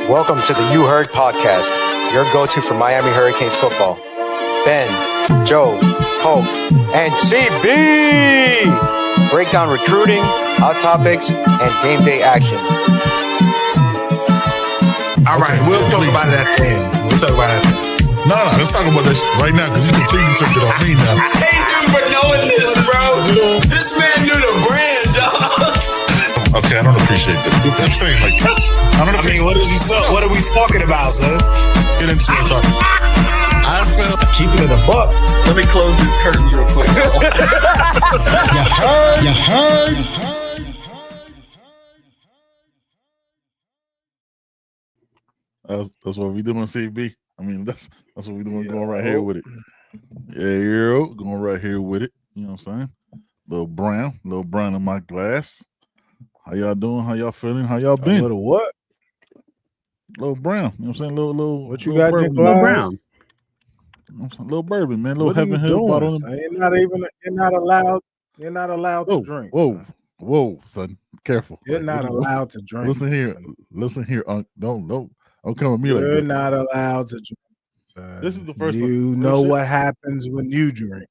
Welcome to the You Heard podcast, your go-to for Miami Hurricanes football. Ben, Joe, Hope, and CB break down recruiting, hot topics, and game day action. All right, we'll talk about it at the end. We'll talk about it. No, let's talk about this right now because he completely flipped it on me now. I hate him for knowing this, bro. This man knew the brand, dog. Okay, I don't appreciate that. I'm saying, like, I mean, what are we talking about, son? Get into it, talk. I felt Keeping it a buck. Let me close these curtains real quick. You heard. That's what we doing on CB. I mean, that's what we doing going right here with it. Yeah, going right here with it. You know what I'm saying? Little brown in my glass. How y'all doing? How y'all feeling? How y'all been? A little what? Little brown. You know what I'm saying? Little. What you little got in your bourbon. glass? Brown. You know what I'm saying? Little bourbon, man. Little What are Heaven you Hill doing, bottle. son? You're not allowed to drink. Whoa, son. Careful. You're Like, not allowed to drink. Listen here, Unc. Don't come at me like You're that. not allowed to drink. Son. This is the first. You know what happens when you drink.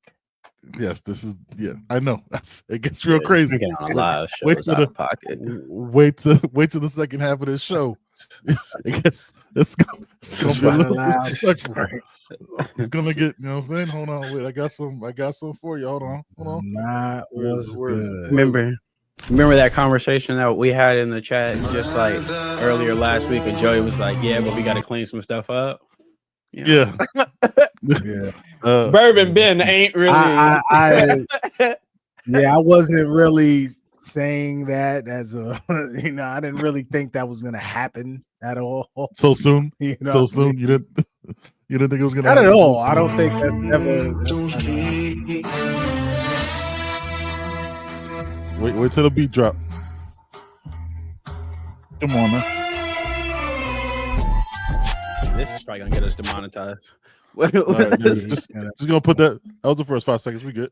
Yes, this is. Yeah, I know. It gets real crazy. Getting on live Wait shows till out of pocket. Wait till the second half of this show. I guess it's gonna be a little disrespectful. It's gonna get. You know what I'm saying? Hold on, wait. I got some for you. Hold on. Not was good. Remember that conversation that we had in the chat just like earlier last week, and Joey was like, "Yeah, but we got to clean some stuff up." Yeah. Yeah. Bourbon Ben ain't really. I wasn't really saying that as a, I didn't really think that was gonna happen at all. So soon. You know So what I soon. mean? You didn't think it was gonna Not happen? at all. I don't think that's never. Wait till the beat drop. Come on, man. This is probably gonna get us demonetized. All right, just gonna put that. That was the first 5 seconds. We good.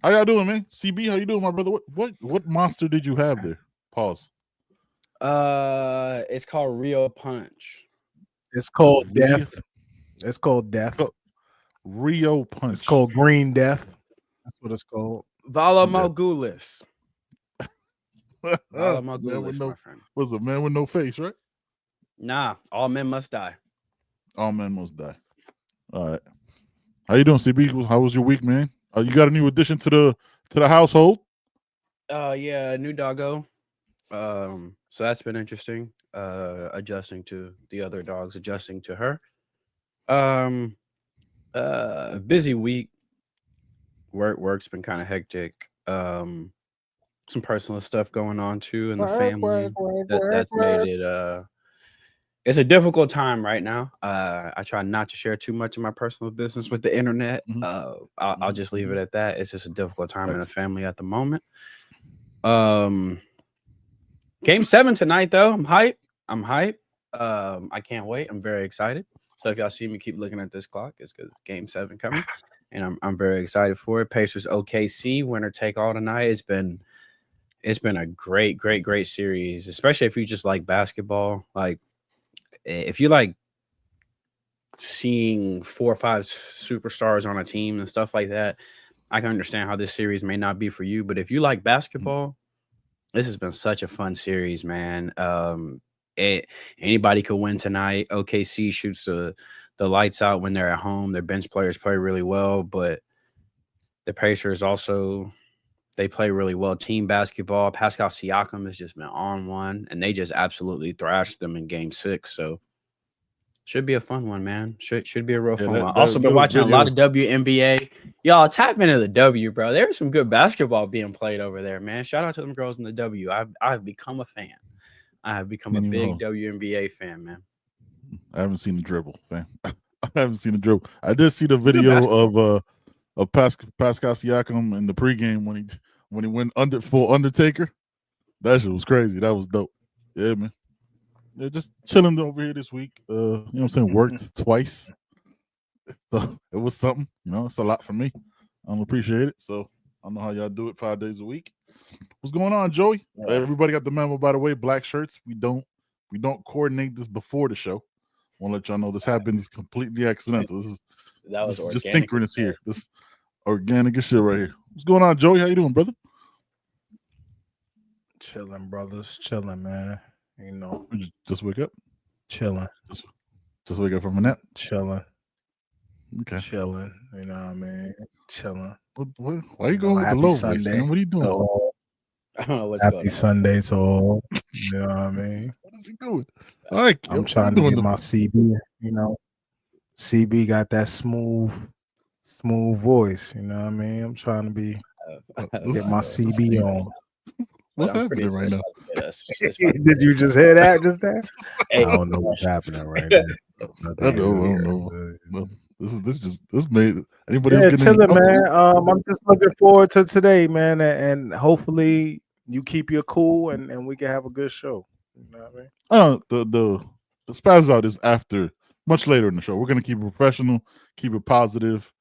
How y'all doing, man? CB, how you doing, my brother? What monster did you have there? Pause. It's called Rio Punch. It's called death. It's called death. Rio Punch. It's called green death. That's what it's called. Vala Malgulis. Vala Man Malgulis, with my friend. was a man with no face, right? Nah, all men must die. All men must die. All right. How you doing, CB? How was your week, man? You got a new addition to the household? Yeah, new doggo. So that's been interesting. Adjusting to the other dogs, adjusting to her. Busy week. Work's been kind of hectic. Some personal stuff going on too in the family. That's made it it's a difficult time right now. I try not to share too much of my personal business with the internet. I'll just leave it at that. It's just a difficult time in the family at the moment. Game 7 tonight, though. I'm hype. I can't wait. I'm very excited. So if y'all see me keep looking at this clock, it's because Game 7 coming, and I'm very excited for it. Pacers OKC winner take all tonight. It's been a great series, especially if you just like basketball. Like if you like seeing 4 or 5 superstars on a team and stuff like that, I can understand how this series may not be for you. But if you like basketball, this has been such a fun series, man. Anybody could win tonight. OKC shoots the lights out when they're at home. Their bench players play really well, but the Pacers also, they play really well team basketball. Pascal Siakam has just been on one, and they just absolutely thrashed them in Game 6. So should be a fun one, man. Should be a real fun one. Also been watching a lot of WNBA. Y'all tap into the W, bro. There's some good basketball being played over there, man. Shout out to them girls in the W. I've become a fan. I have become a big WNBA fan, man. I haven't seen the dribble, man. I haven't seen the dribble. I did see the video of Pascal Siakam in the pregame when he went full Undertaker. That shit was crazy. That was dope. Yeah, man. Yeah, just chilling over here this week. You know what I'm saying? Worked twice. So it was something. You know, it's a lot for me. I don't appreciate it. So I don't know how y'all do it 5 days a week. What's going on, Joey? Everybody got the memo, by the way. Black shirts. We don't We don't coordinate this before the show. I want to let y'all know this happens completely accidental. This is just synchronous here. This organic as shit right here. What's going on, Joey? How you doing, brother? Chilling, brothers. Chilling, man. You know, just wake up. Chilling. Just wake up from a nap. Chilling. Okay. Chilling. You know what I mean? Chilling. Why are you going with the low voice, man? What are you doing? I don't know what's Happy going on. Sunday to all. You know what I mean? What is he doing? All right, I'm trying to get my CB. You know, CB got that smooth voice. You know what I mean? I'm trying to get my CB on. What's happening right now? Did you just hear that just there? I don't know what's happening right now. I don't know. No, this made anybody else getting chilling, man. I'm just looking forward to today, man, and hopefully you keep your cool and we can have a good show. You know what I mean? The spaz out is after much later in the show. We're gonna keep it professional, keep it positive.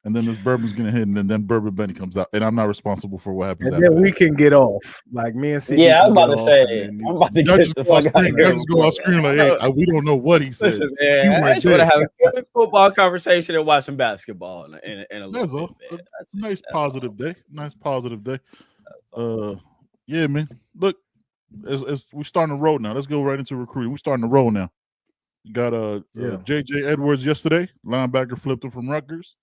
And then this bourbon's gonna hit, and then Bourbon Benny comes out, and I'm not responsible for what happens. And then we can get off, like me and CB. Yeah, I'm about to say, I'm about to get the fuck out of here. Just go off screen like, hey, we don't know what he said. Listen, man, I just want to have a good football conversation and watch some basketball in a little bit. That's a nice positive day. Nice positive day. Yeah, man. Look, we're starting to roll now. Let's go right into recruiting. We're starting to roll now. You got JJ Edwards yesterday, linebacker, flipped him from Rutgers.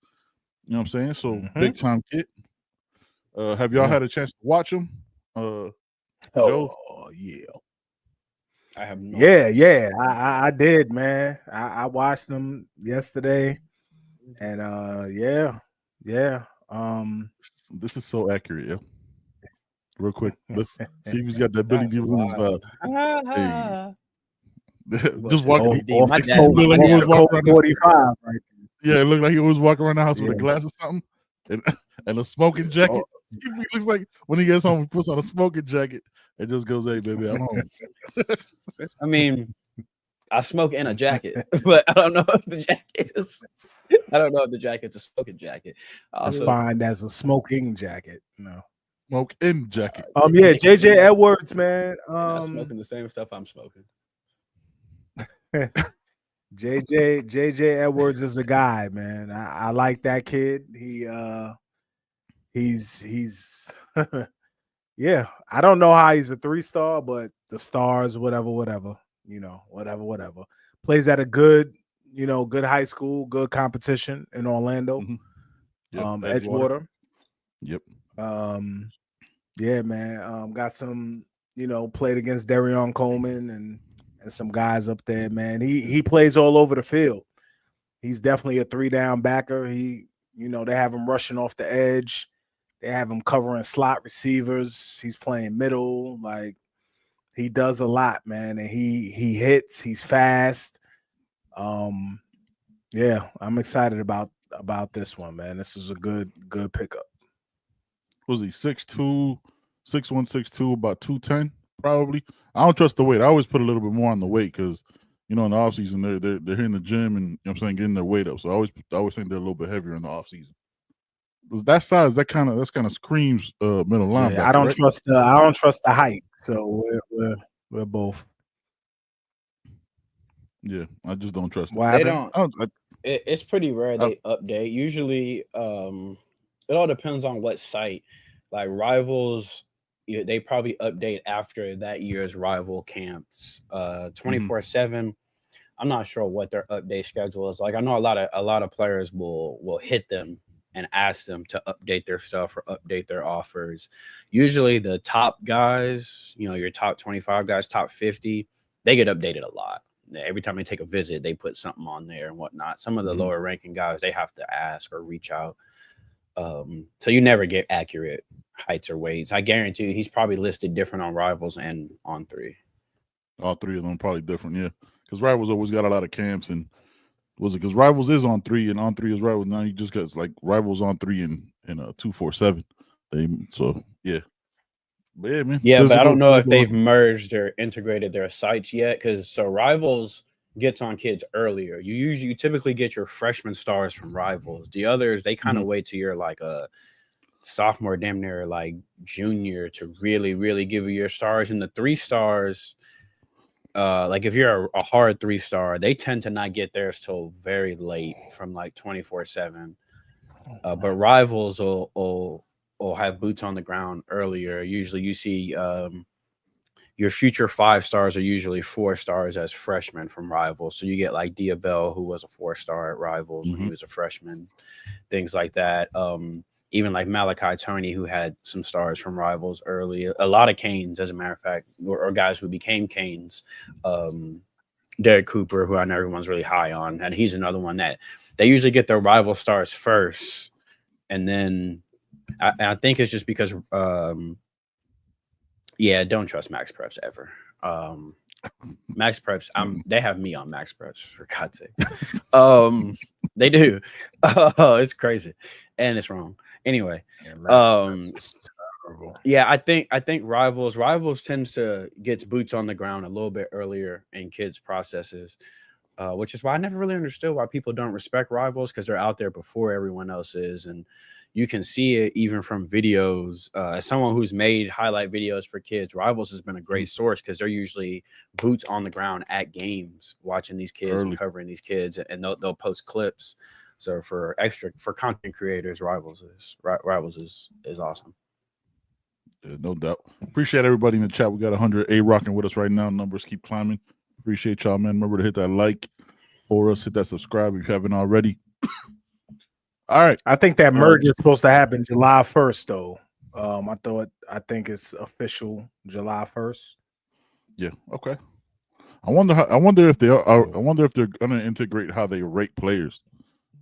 You know what I'm saying? So big time kid. Have y'all had a chance to watch him? Joe? Yeah. I have no I did, man. I watched them yesterday. And this is so accurate, yeah. Real quick. Let's see if he's got that Billy D. Williams vibe. Just walking like he was walking 45 right there. Yeah, it looked like he always walk around the house with a glass or something and a smoking jacket. He looks like when he gets home, he puts on a smoking jacket and just goes, "Hey, baby, I'm home." I mean, I smoke in a jacket, but I don't know if the jacket is. I don't know if the jacket's a smoking jacket. Also, defined as a smoking jacket. No, smoke in jacket. Yeah, JJ Edwards, man. Not smoking the same stuff I'm smoking. JJ Edwards is a guy, man. I like that kid. He's yeah. I don't know how he's a 3-star, but the stars, whatever. You know, whatever. Plays at a good high school, good competition in Orlando. Yep, Edgewater. Yep. Yeah, man. Got some, played against Darion Coleman and some guys up there, man. He plays all over the field. He's definitely a 3-down backer. They have him rushing off the edge. They have him covering slot receivers. He's playing middle. Like, he does a lot, man. And he hits. He's fast. Yeah, I'm excited about this one, man. This is a good pickup. Was he 6'2", 6'1", 6'2", about 210? Probably. I don't trust the weight. I always put a little bit more on the weight because, in the offseason, they're here in the gym and, getting their weight up. So I always think they're a little bit heavier in the offseason. Because that size, that kind of screams middle linebacker. Yeah, I don't trust the height. So we're both. Yeah, I just don't trust Why they don't. It's pretty rare they update. Usually, it all depends on what site. Like Rivals, they probably update after that year's rival camps. 24/7. I'm not sure what their update schedule is. Like, I know a lot of players will hit them and ask them to update their stuff or update their offers. Usually the top guys, your top 25 guys, top 50, they get updated a lot. Every time they take a visit, they put something on there and whatnot. Some of the lower ranking guys, they have to ask or reach out. So you never get accurate heights or weights. I guarantee you he's probably listed different on Rivals and on 3. All 3 of them probably different, yeah. Because Rivals always got a lot of camps, and was it because Rivals is on 3 and on 3 is Rivals. Now you just got like Rivals on 3 and 247. So yeah. But yeah, man. Yeah, but I don't know if they've merged or integrated their sites yet. So Rivals gets on kids earlier. You typically get your freshman stars from Rivals. The others, they kind of wait till you're like a sophomore, damn near like junior to really, really give you your stars. And the 3 stars, like if you're a hard 3-star, they tend to not get theirs till very late from like 24/7. But rivals will have boots on the ground earlier. Usually, you see your future 5 stars are usually 4 stars as freshmen from rivals. So you get like Diabell, who was a 4-star at rivals when he was a freshman, things like that. Even like Malachi Tony, who had some stars from rivals early. A lot of Canes, as a matter of fact, or guys who became Canes. Derek Cooper, who I know everyone's really high on, and he's another one that they usually get their rival stars first, and then I think it's just because, don't trust Max Preps ever. Max Preps, they have me on Max Preps, for God's sake. They do. It's crazy, and it's wrong. Anyway, I think rivals tends to get boots on the ground a little bit earlier in kids' processes, which is why I never really understood why people don't respect rivals, because they're out there before everyone else is, and you can see it even from videos. As someone who's made highlight videos for kids, rivals has been a great source because they're usually boots on the ground at games, watching these kids and covering these kids, and they'll post clips. So for content creators, rivals is awesome. There's no doubt. Appreciate everybody in the chat. We got 100 rocking with us right now. Numbers keep climbing. Appreciate y'all, man. Remember to hit that like for us. Hit that subscribe if you haven't already. All right. I think that merge is supposed to happen July 1st, though. I think it's official July 1st. Yeah. Okay. I wonder if they're gonna integrate how they rate players,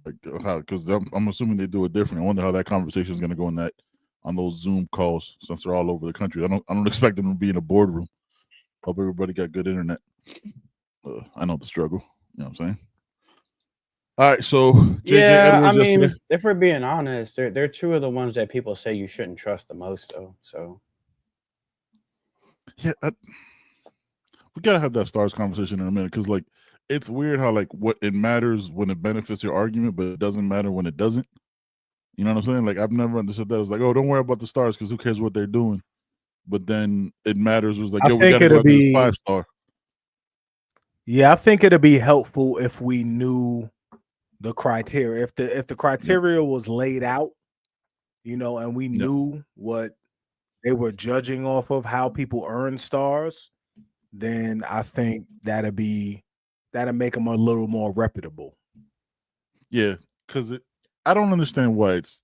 because I'm assuming they do it different. I wonder how that conversation is gonna go on those Zoom calls, since they're all over the country. I don't expect them to be in a boardroom. Hope everybody got good internet. I know the struggle. You know what I'm saying? All right, so JJ Edwards, yesterday. If we're being honest, they're two of the ones that people say you shouldn't trust the most, though. So, yeah, we gotta have that stars conversation in a minute, because like it's weird how like what it matters when it benefits your argument, but it doesn't matter when it doesn't. You know what I'm saying? Like I've never understood that. It's like, oh, don't worry about the stars because who cares what they're doing. But then it matters. Was like, yo, we gotta go to 5-star. Yeah, I think it'd be helpful if we knew the criteria. If the criteria was laid out, and we knew what they were judging off of, how people earn stars, then I think that'd make them a little more reputable. Yeah, because I don't understand why it's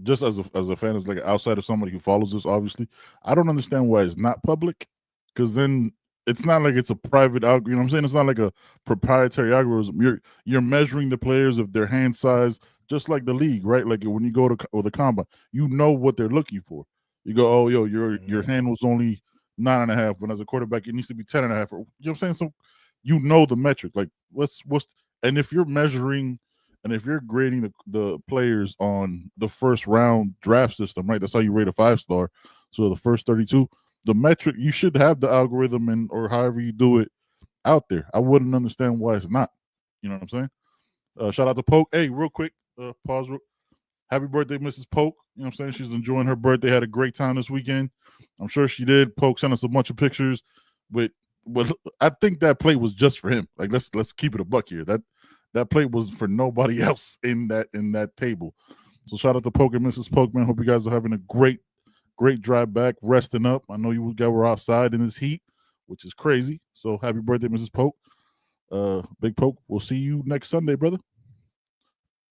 just as a fan, as like outside of somebody who follows this. Obviously, I don't understand why it's not public, because then it's not like it's a private algorithm. You know what I'm saying? It's not like a proprietary algorithm. You're measuring the players of their hand size, just like the league, right? Like when you go to the combine, you know what they're looking for. You go, oh, yo, your hand was only 9.5. When as a quarterback, it needs to be 10.5. Or, you know what I'm saying? So you know the metric. Like and if you're measuring and if you're grading the players on the first round draft system, right? That's how you rate a 5-star. So the first 32. The metric, you should have the algorithm or however you do it out there. I wouldn't understand why it's not. You know what I'm saying? Shout out to Poke. Hey, real quick, pause. Happy birthday, Mrs. Poke. You know what I'm saying? She's enjoying her birthday. Had a great time this weekend. I'm sure she did. Poke sent us a bunch of pictures. But I think that plate was just for him. Like let's keep it a buck here. That plate was for nobody else in that table. So shout out to Poke and Mrs. Poke, man. Hope you guys are having a great drive back, resting up. I know you guys were outside in this heat, which is crazy. So happy birthday, Mrs. Poke. Big Poke, we'll see you next Sunday, brother.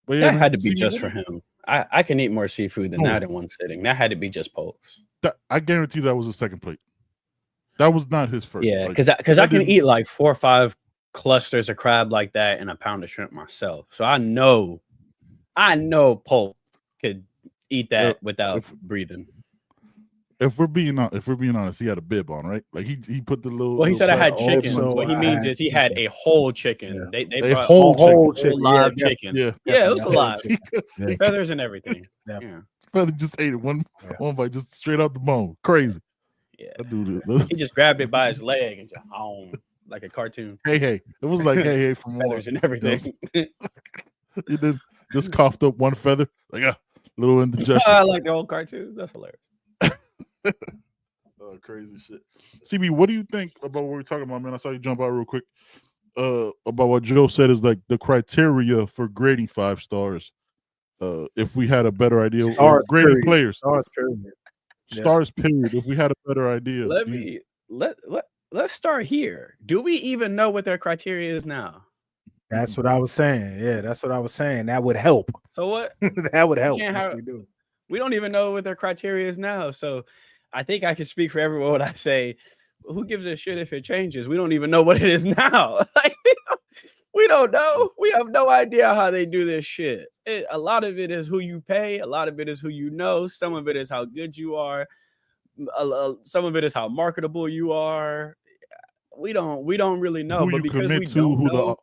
But yeah, that had to be just for him. I can eat more seafood than that in one sitting. That had to be just Poke's. I guarantee that was the second plate. That was not his first. Yeah, because I can eat like 4 or 5 clusters of crab like that and a pound of shrimp myself. So I know Poke could eat that without breathing. If we're being honest, he had a bib on, right? Like he put the little. Well, he said I had chicken. So what he means is he had a whole chicken. Yeah. They brought whole chicken. Live chicken. Yeah, it was alive. Feathers and everything. Yeah. Probably just ate it one bite, just straight out the bone. Crazy. Yeah, he just grabbed it by his leg and just like a cartoon. Hey, it was like hey from feathers and everything. He did just coughed up one feather, like a little indigestion. I like the old cartoons. That's hilarious. Crazy shit. CB, what do you think about what we're talking about, man? I saw you jump out real quick. About what Joe said is like the criteria for grading 5 stars. If we had a better idea, or Stars, grading period. players, Stars, period. Yeah. stars, period. If we had a better idea, Let's start here. Do we even know what their criteria is now? That's what I was saying. Yeah, that's what I was saying. That would help. So what? That would help. We don't even know what their criteria is now. So I think I can speak for everyone when I say, who gives a shit if it changes? We don't even know what it is now. Like, we don't know. We have no idea how they do this shit. A lot of it is who you pay. A lot of it is who you know. Some of it is how good you are. Some of it is how marketable you are. We don't really know. But because we don't know,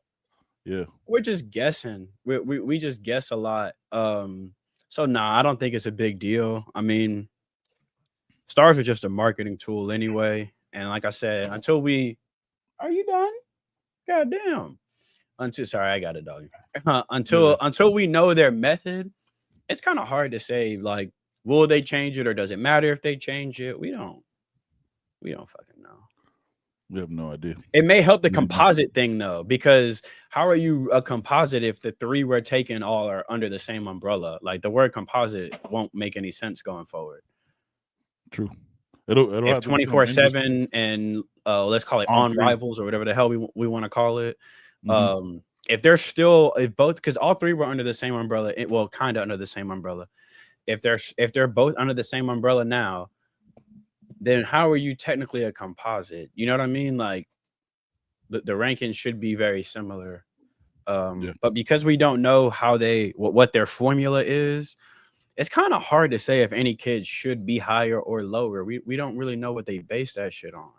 we're just guessing. We just guess a lot. So I don't think it's a big deal. I mean, stars are just a marketing tool anyway. And like I said, are you done? Goddamn. Sorry, I got a dog. Until we know their method, it's kind of hard to say, like, will they change it or does it matter if they change it? We don't fucking know. We have no idea. It may help the composite thing though, because how are you a composite if the 3 we're taking all are under the same umbrella? Like the word composite won't make any sense going forward. True. It'll if 24/7 and let's call it on rivals or whatever the hell we want to call it. If both, because all 3 were under the same umbrella, kind of under the same umbrella. If they're both under the same umbrella now, then how are you technically a composite? You know what I mean? Like the rankings should be very similar. But because we don't know how what their formula is, it's kind of hard to say if any kids should be higher or lower. We don't really know what they base that shit on.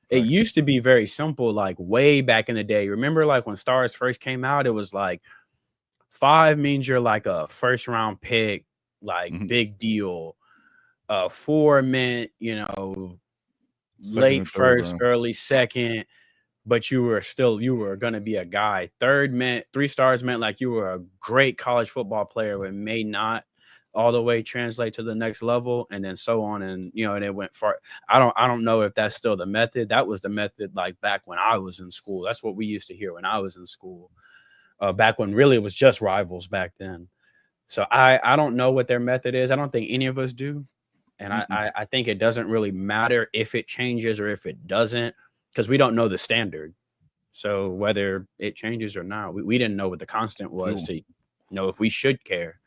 It used to be very simple, like way back in the day. Remember, like when stars first came out, it was like 5 means you're like a first round pick, like big deal. 4 meant, late first, early second, but you were going to be a guy. 3 stars meant like you were a great college football player, but may not all the way translate to the next level, and then so on. And, and it went far. I don't know if that's still the method. That was the method like back when I was in school. That's what we used to hear when I was in school, back when really it was just rivals back then. So I don't know what their method is. I don't think any of us do. And I think it doesn't really matter if it changes or if it doesn't, because we don't know the standard. So whether it changes or not, we didn't know what the constant was to know if we should care.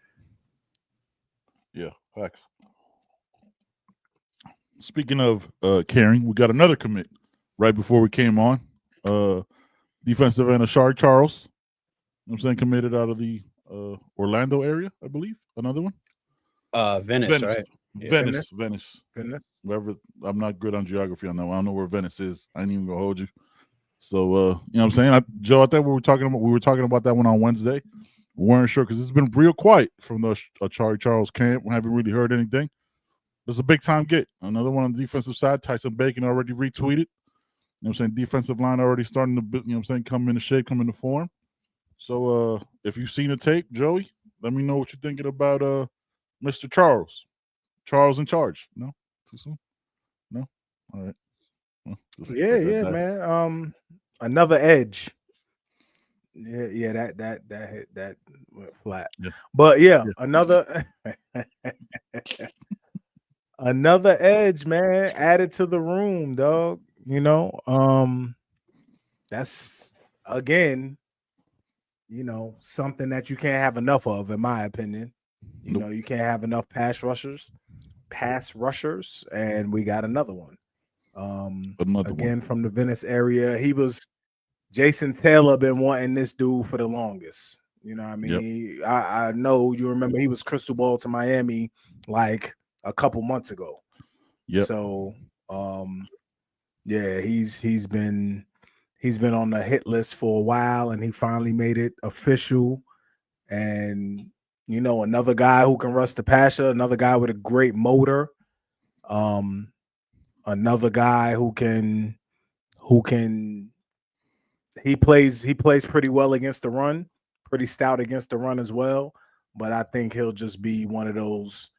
Yeah, facts. Speaking of caring, we got another commit right before we came on. Defensive end Asharri Charles. I'm saying committed out of the Orlando area, I believe. Another one. Venice, right? Yeah, Venice. Wherever. I'm not good on geography on that one. I don't know where Venice is. I ain't even gonna hold you. So you know what I'm saying? Joe, I think we were talking about that one on Wednesday. We weren't sure because it's been real quiet from the Asharri Charles camp. We haven't really heard anything. It's a big time get. Another one on the defensive side. Tyson Bacon already retweeted. You know what I'm saying? Defensive line already starting to, come into shape, come into form. So if you've seen the tape, Joey, let me know what you're thinking about Mr. Charles. Charles in charge. No? Too soon? No? All right. Well, man. Another edge. Yeah, that went flat. Yeah. But another another edge, man, added to the room, dog. That's again, something that you can't have enough of, in my opinion. You can't have enough pass rushers, and we got another one. From the Venice area. Jason Taylor been wanting this dude for the longest. You know what I mean? Yep. I know you remember he was crystal ball to Miami like a couple months ago. Yeah. So he's been on the hit list for a while, and he finally made it official. And another guy who can rush the passer, another guy with a great motor, another guy who can he plays pretty well against the run, pretty stout against the run as well. But I think he'll just be one of those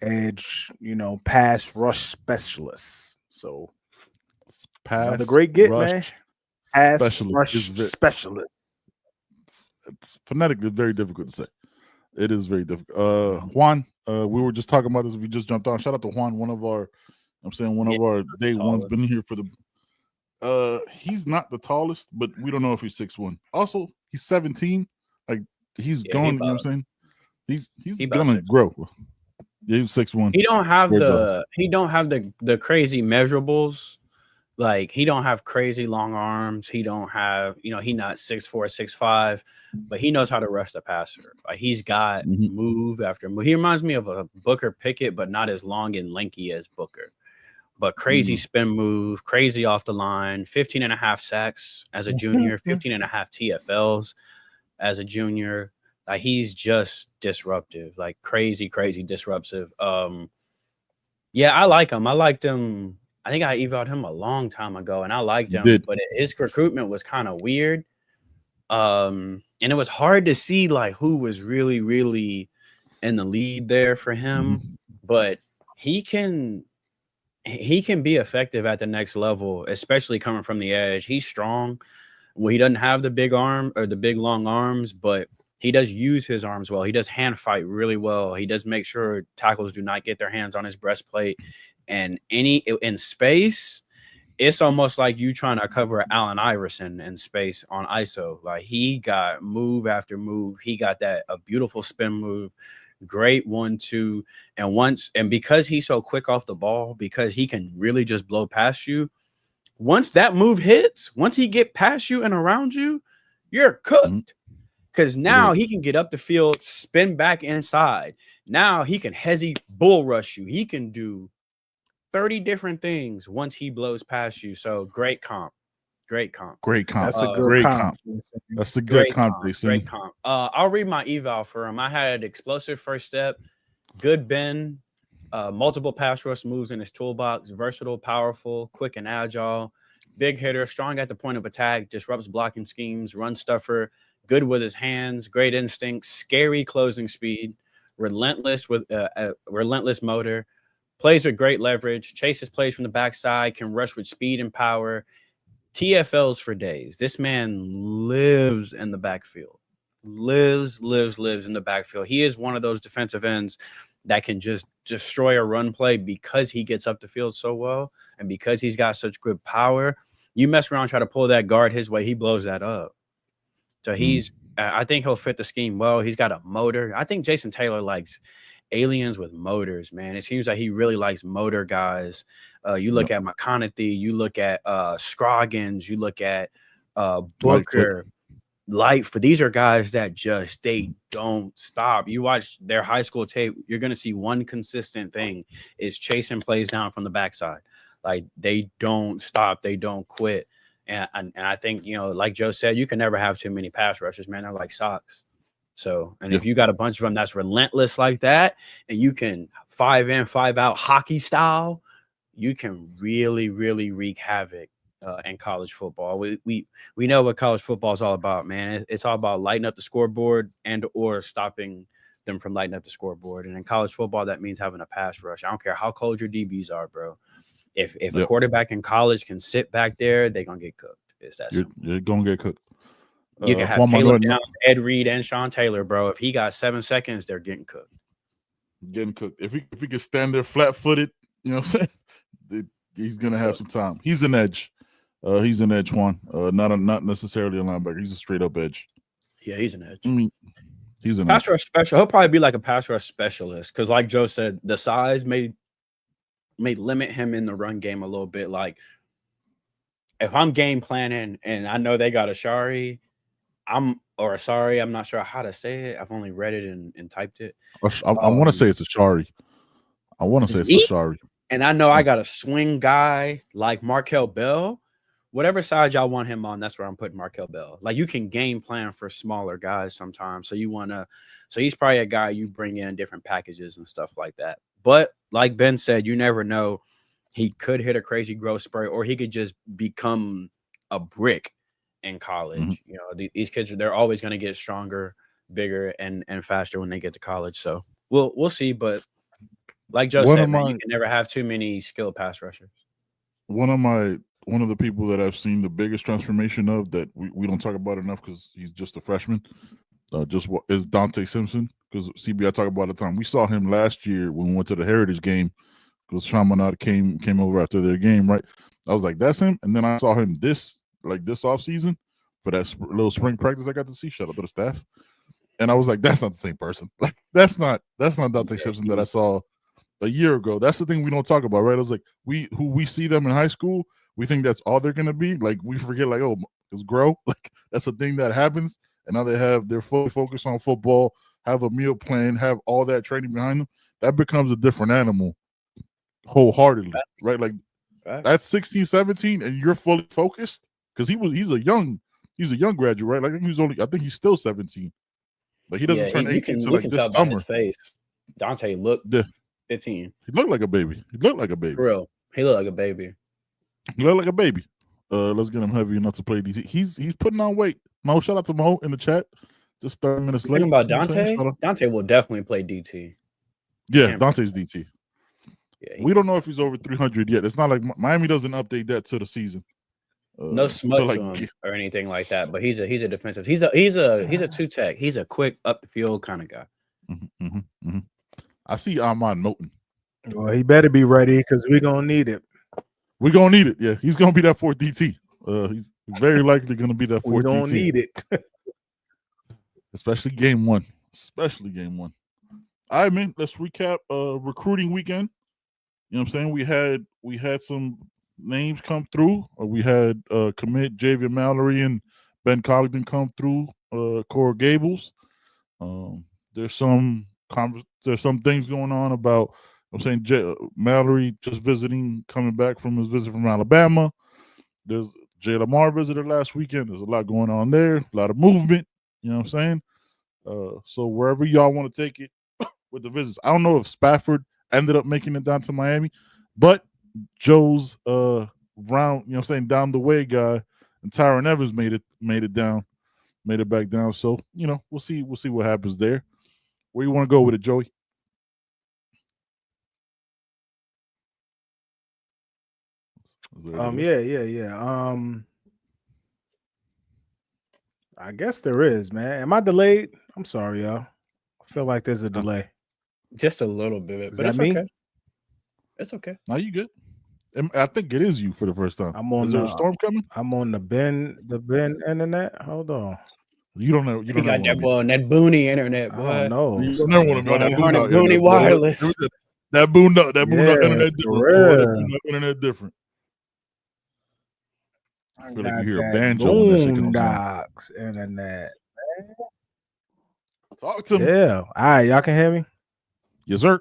edge, pass rush specialist. So another Pass great get, rush man. Pass specialist rush specialist. It's phonetically very difficult to say. It is very difficult. Juan, we were just talking about this. We just jumped on. Shout out to Juan, one of our day ones. Been here for the. He's not the tallest, but we don't know if he's 6'1". Also, he's 17. Like he's going. You know what I'm saying? He's gonna grow. Yeah, he's 6'1". He don't have the crazy measurables. Like he don't have crazy long arms. He don't have, he not 6'4", 6'5", but he knows how to rush the passer. Like he's got move after move. He reminds me of a Booker Pickett, but not as long and lanky as Booker. But crazy spin move, crazy off the line, 15 and a half sacks as a junior, 15 and a half TFLs as a junior. Like he's just disruptive, like crazy disruptive. Yeah, I like him. I liked him. I think I evaled him a long time ago, and I liked him. But his recruitment was kind of weird. And it was hard to see like who was really, really in the lead there for him. But he can be effective at the next level, especially coming from the edge. He's strong. Well, he doesn't have the big arm or the big long arms, but he does use his arms well. He does hand fight really well. He does make sure tackles do not get their hands on his breastplate. And in space, it's almost like you trying to cover Allen Iverson in space on ISO. Like he got move after move. He got a beautiful spin move, great 1-2. And because he's so quick off the ball, because he can really just blow past you, once that move hits, once he get past you and around you, you're cooked. Because now he can get up the field, spin back inside. Now he can bull rush you. He can do 30 different things once he blows past you. So great comp. That's a good comp. That's a good comp. Great comp. I'll read my eval for him. I had explosive first step, good bend, multiple pass rush moves in his toolbox, versatile, powerful, quick and agile, big hitter, strong at the point of attack, disrupts blocking schemes, run stuffer, good with his hands, great instinct, scary closing speed, relentless with relentless motor, plays with great leverage, chases plays from the backside, can rush with speed and power, TFLs for days. This man lives in the backfield, lives in the backfield. He is one of those defensive ends that can just destroy a run play because he gets up the field so well and because he's got such good power. You mess around, try to pull that guard his way, he blows that up. So I think he'll fit the scheme well. He's got a motor. I think Jason Taylor likes aliens with motors, man. It seems like he really likes motor guys. You look at McConaughey, you look at Scroggins, you look at Booker, Lightfoot. These are guys that they don't stop. You watch their high school tape, you're going to see one consistent thing is chasing plays down from the backside. Like they don't stop. They don't quit. And I think, like Joe said, you can never have too many pass rushers, man. They're like socks. So, if you got a bunch of them that's relentless like that, and you can 5 in, 5 out hockey style, you can really, really wreak havoc in college football. We know what college football is all about, man. It's all about lighting up the scoreboard or stopping them from lighting up the scoreboard. And in college football, that means having a pass rush. I don't care how cold your DBs are, bro. If a quarterback in college can sit back there, they're going to get cooked. It's that simple. You're going to get cooked. You can have Caleb Downs, Ed Reed, and Sean Taylor, bro. If he got 7 seconds, they're getting cooked. If he can stand there flat-footed, you know what I'm saying? He's going to have some time. He's an edge. He's an edge, Juan. Not necessarily a linebacker. He's a straight-up edge. Yeah, he's an edge. I mean, he's an pass rush special. He'll probably be like a pass rush specialist because, like Joe said, the size may limit him in the run game a little bit. Like, if I'm game planning and I know they got Asharri, I'm not sure how to say it. I've only read it and typed it. I want to say it's Asharri. I want to say it's Asharri. And I know I got a swing guy like Markel Bell. Whatever side y'all want him on, that's where I'm putting Markel Bell. Like, you can game plan for smaller guys sometimes. So he's probably a guy you bring in different packages and stuff like that. But like Ben said, you never know. He could hit a crazy growth spurt, or he could just become a brick in college. These kids, they're always going to get stronger, bigger, and faster when they get to college. So we'll see. But Like Joe One said, of man, my you can never have too many skilled pass rushers. one of the people that I've seen the biggest transformation of that we don't talk about enough because he's just a freshman. Is Dante Simpson, because CB I talk about all the time. We saw him last year when we went to the Heritage game because Chaminade came over after their game, right? I was like, that's him. And then I saw him this offseason for that little spring practice I got to see. Shout out to the staff. And I was like, that's not the same person. Like that's not Dante Simpson that I saw a year ago. That's the thing we don't talk about, right? I was like, we see them in high school, we think that's all they're gonna be. Like we forget, like, oh, it's grow. Like that's a thing that happens. And now they're fully focused on football, have a meal plan, have all that training behind them. That becomes a different animal wholeheartedly, right? Like that's 16, 17, and you're fully focused because he's a young graduate, right? Like I think he's still 17. Like he doesn't turn 18 until like this by summer. his face. Dante looked 15. He looked like a baby. For real. He looked like a baby. Let's get him heavy enough to play DC. He's putting on weight. Mo, shout out to Mo in the chat. Just 30 minutes late. Thinking about Dante? Dante will definitely play DT. Yeah, Dante's DT. Yeah, we don't know if he's over 300 yet. It's not like Miami doesn't update that to the season. No smut to him or anything like that. But he's a defensive. He's a two tech. He's a quick up the field kind of guy. I see Ahmad Moten. Well, he better be ready because we're gonna need it. We're gonna need it. Yeah, he's gonna be that fourth DT. He's very likely gonna be that fourth DT. We don't need it. Especially game one. All right, man. Let's recap recruiting weekend. You know what I'm saying? We had some names come through. We had commit Javian Mallory and Ben Congdon come through Coral Gables. There's some things going on about, I'm saying, Mallory just coming back from his visit from Alabama. There's Jay Lamar visited last weekend. There's a lot going on there, a lot of movement. You know what I'm saying? So wherever y'all want to take it with the visits. I don't know if Spafford ended up making it down to Miami, but Joe's round, you know what I'm saying, down the way guy, and Tyran Evans made it back down. So, you know, we'll see what happens there. Where you want to go with it, Joey? Yeah. I guess there is, man. Am I delayed? I'm sorry, y'all. I feel like there's a delay. Just a little bit, but it's me? Okay. It's okay. No, you good. I think it is you for the first time. Is there a storm coming? I'm on the Ben internet. Hold on. You don't know. You got that boy on that Booney internet, boy. I don't know. You don't never want to be on that Booney wireless. That Boondock internet different. Internet different. I feel like you hear a banjo when that shit comes on. Internet. Talk to me. Yeah. All right, y'all can hear me? Yes, sir.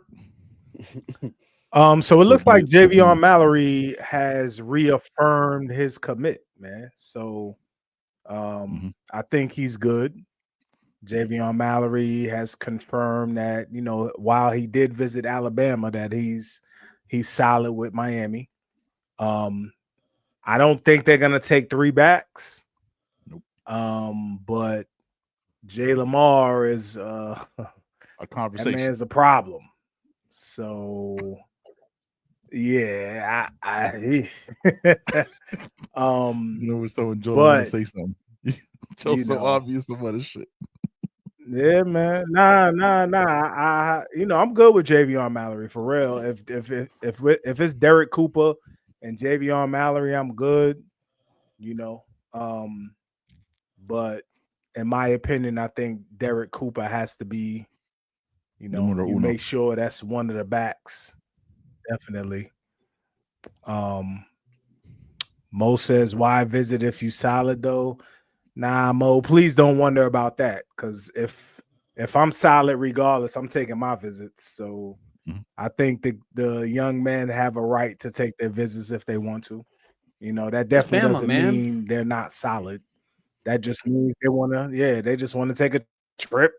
So it looks like Javian Mallory has reaffirmed his commit, man. So I think he's good. Javian Mallory has confirmed that, you know, while he did visit Alabama, that he's solid with Miami. I don't think they're gonna take 3 backs. Nope. But Jay Lamar is a conversation. That man's a problem. So yeah, you know, we're so enjoying to say something. Joe's so obvious about his shit. Yeah, man. Nah. I'm good with Javian Mallory for real. If it's Derek Cooper and Javian Mallory, I'm good. You know, but in my opinion, I think Derek Cooper has to be. You know, you make sure that's one of the backs. Definitely. Mo says, why visit if you solid though? Nah, Mo, please don't wonder about that. Because if I'm solid regardless, I'm taking my visits. So I think the young men have a right to take their visits if they want to. You know, that definitely doesn't mean they're not solid. That just means they just want to take a trip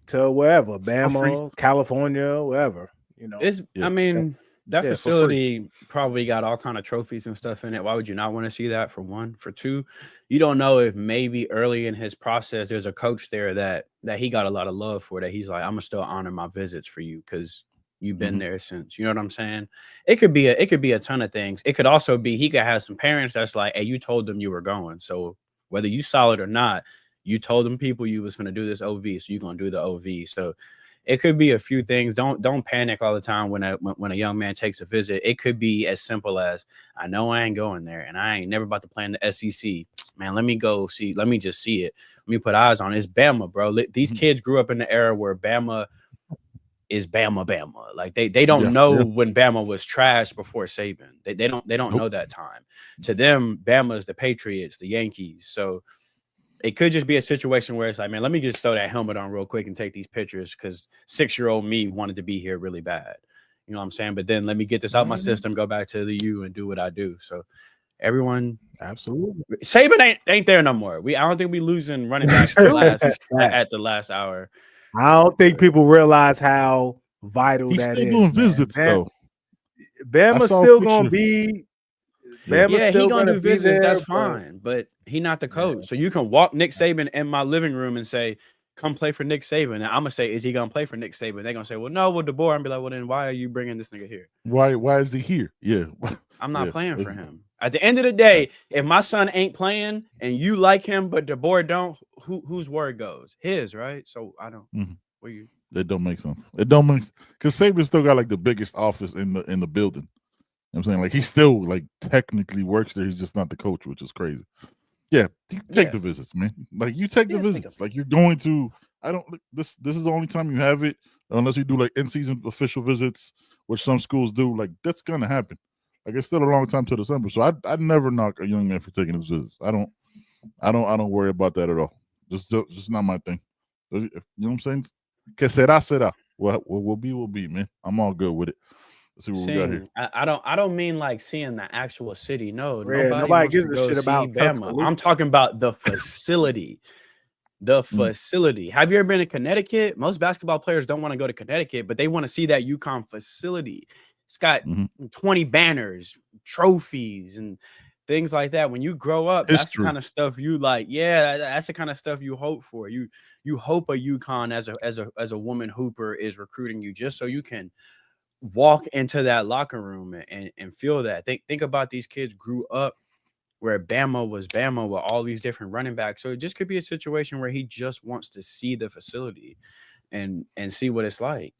to wherever, Bama, California, wherever, you know. That facility probably got all kind of trophies and stuff in it. Why would you not want to see that, for one? For two, you don't know if maybe early in his process there's a coach there that he got a lot of love for, that he's like, I'm gonna still honor my visits for you because You've been there since. You know what I'm saying? It could be a ton of things. It could also be he could have some parents that's like, hey, you told them you were going. So whether you solid or not, you told them people you was gonna do this OV, so you're gonna do the OV. So it could be a few things. Don't panic all the time when a young man takes a visit. It could be as simple as, I know I ain't going there, and I ain't never about to play in the SEC. Man, let me go see. Let me just see it. Let me put eyes on it. It's Bama, bro. These kids grew up in the era where Bama is Bama. Like they don't know when Bama was trash before Saban. They don't know that time. To them, Bama is the Patriots, the Yankees. So it could just be a situation where it's like, man, let me just throw that helmet on real quick and take these pictures because 6-year-old me wanted to be here really bad. You know what I'm saying? But then let me get this out my system, go back to the U and do what I do. So everyone, absolutely. Saban ain't there no more. I don't think we losing running backs at the last hour. I don't think people realize how vital He's that still is. doing visits though. Bama's still gonna be. Bama's he still gonna do visits. There, that's fine, but he not the coach. So you can walk Nick Saban in my living room and say, "Come play for Nick Saban." And I'm gonna say, "Is he gonna play for Nick Saban?" They're gonna say, "Well, no, with DeBoer." I'm be like, "Well, then why are you bringing this nigga here? Why is he here?" Yeah, I'm not playing for him. At the end of the day, if my son ain't playing and you like him, but DeBoer don't, whose word goes? His, right? So I don't. Where you? It don't make sense. It don't make because Saban still got like the biggest office in the building. You know what I'm saying? Like he still like technically works there. He's just not the coach, which is crazy. Yeah, you take the visits, man. Like you take the visits. Like you're going to. I don't. This is the only time you have it, unless you do like in-season official visits, which some schools do. Like that's gonna happen. Like it's still a long time till December, so I'd never knock a young man for taking his visits. I don't worry about that at all. Just not my thing. You know what I'm saying? Que será. What will be, man. I'm all good with it. Let's see what we got here. I don't mean like seeing the actual city. No, nobody gives a shit about Bama. I'm talking about the facility. The facility. Have you ever been to Connecticut? Most basketball players don't want to go to Connecticut, but they want to see that UConn facility. It's got 20 banners, trophies, and things like that. When you grow up, that's the kind of stuff you like. Yeah, that's the kind of stuff you hope for. You hope a UConn as a woman hooper is recruiting you just so you can walk into that locker room and feel that. Think about these kids grew up where Bama was Bama with all these different running backs. So it just could be a situation where he just wants to see the facility and see what it's like.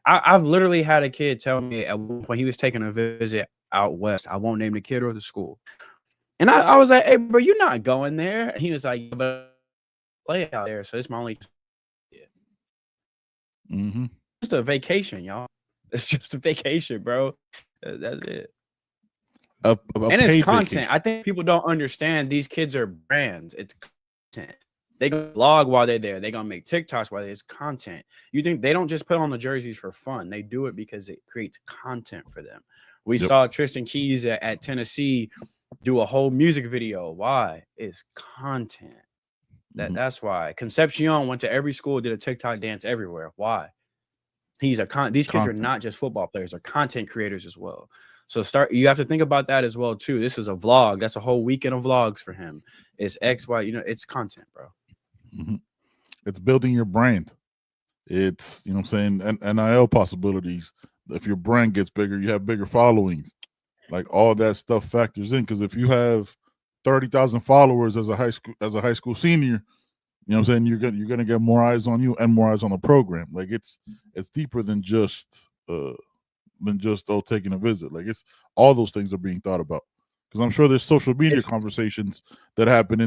I've literally had a kid tell me at one point he was taking a visit out west. I won't name the kid or the school. And I was like, hey, bro, you're not going there. And he was like, but play out there. So it's my only. Just a vacation, y'all. It's just a vacation, bro. That's it. And it's content. Vacation. I think people don't understand these kids are brands. It's content. They gonna blog while they're there. They're gonna make TikToks while it's content. You think they don't just put on the jerseys for fun. They do it because it creates content for them. We saw Tristan Keys at Tennessee do a whole music video. Why? It's content. That's why. Concepcion went to every school, did a TikTok dance everywhere. Why? These kids are not just football players, they're content creators as well. So you have to think about that as well too. This is a vlog. That's a whole weekend of vlogs for him. It's X, Y, it's content, bro. It's building your brand. It's, you know what I'm saying, and NIL possibilities. If your brand gets bigger, you have bigger followings. Like all that stuff factors in, because if you have 30,000 followers as a high school senior, you know what I'm saying, you're gonna get more eyes on you and more eyes on the program. Like it's deeper than just taking a visit. Like it's all those things are being thought about. Because I'm sure there's social media conversations that happen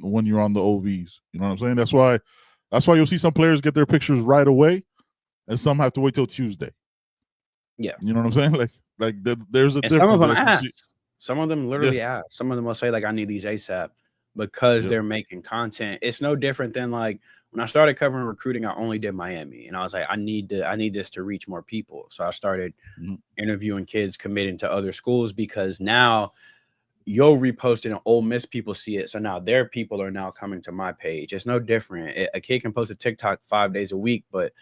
when you're on the OVs. You know what I'm saying? That's why you'll see some players get their pictures right away, and some have to wait till Tuesday. Yeah, you know what I'm saying? Like there's a difference. Some of them ask. Some of them literally ask. Some of them will say like, "I need these ASAP," because they're making content. It's no different than like when I started covering recruiting. I only did Miami, and I was like, I need this to reach more people. So I started interviewing kids committing to other schools, because now you'll repost it and Ole Miss people see it. So now their people are now coming to my page. It's no different. A kid can post a TikTok 5 days a week, but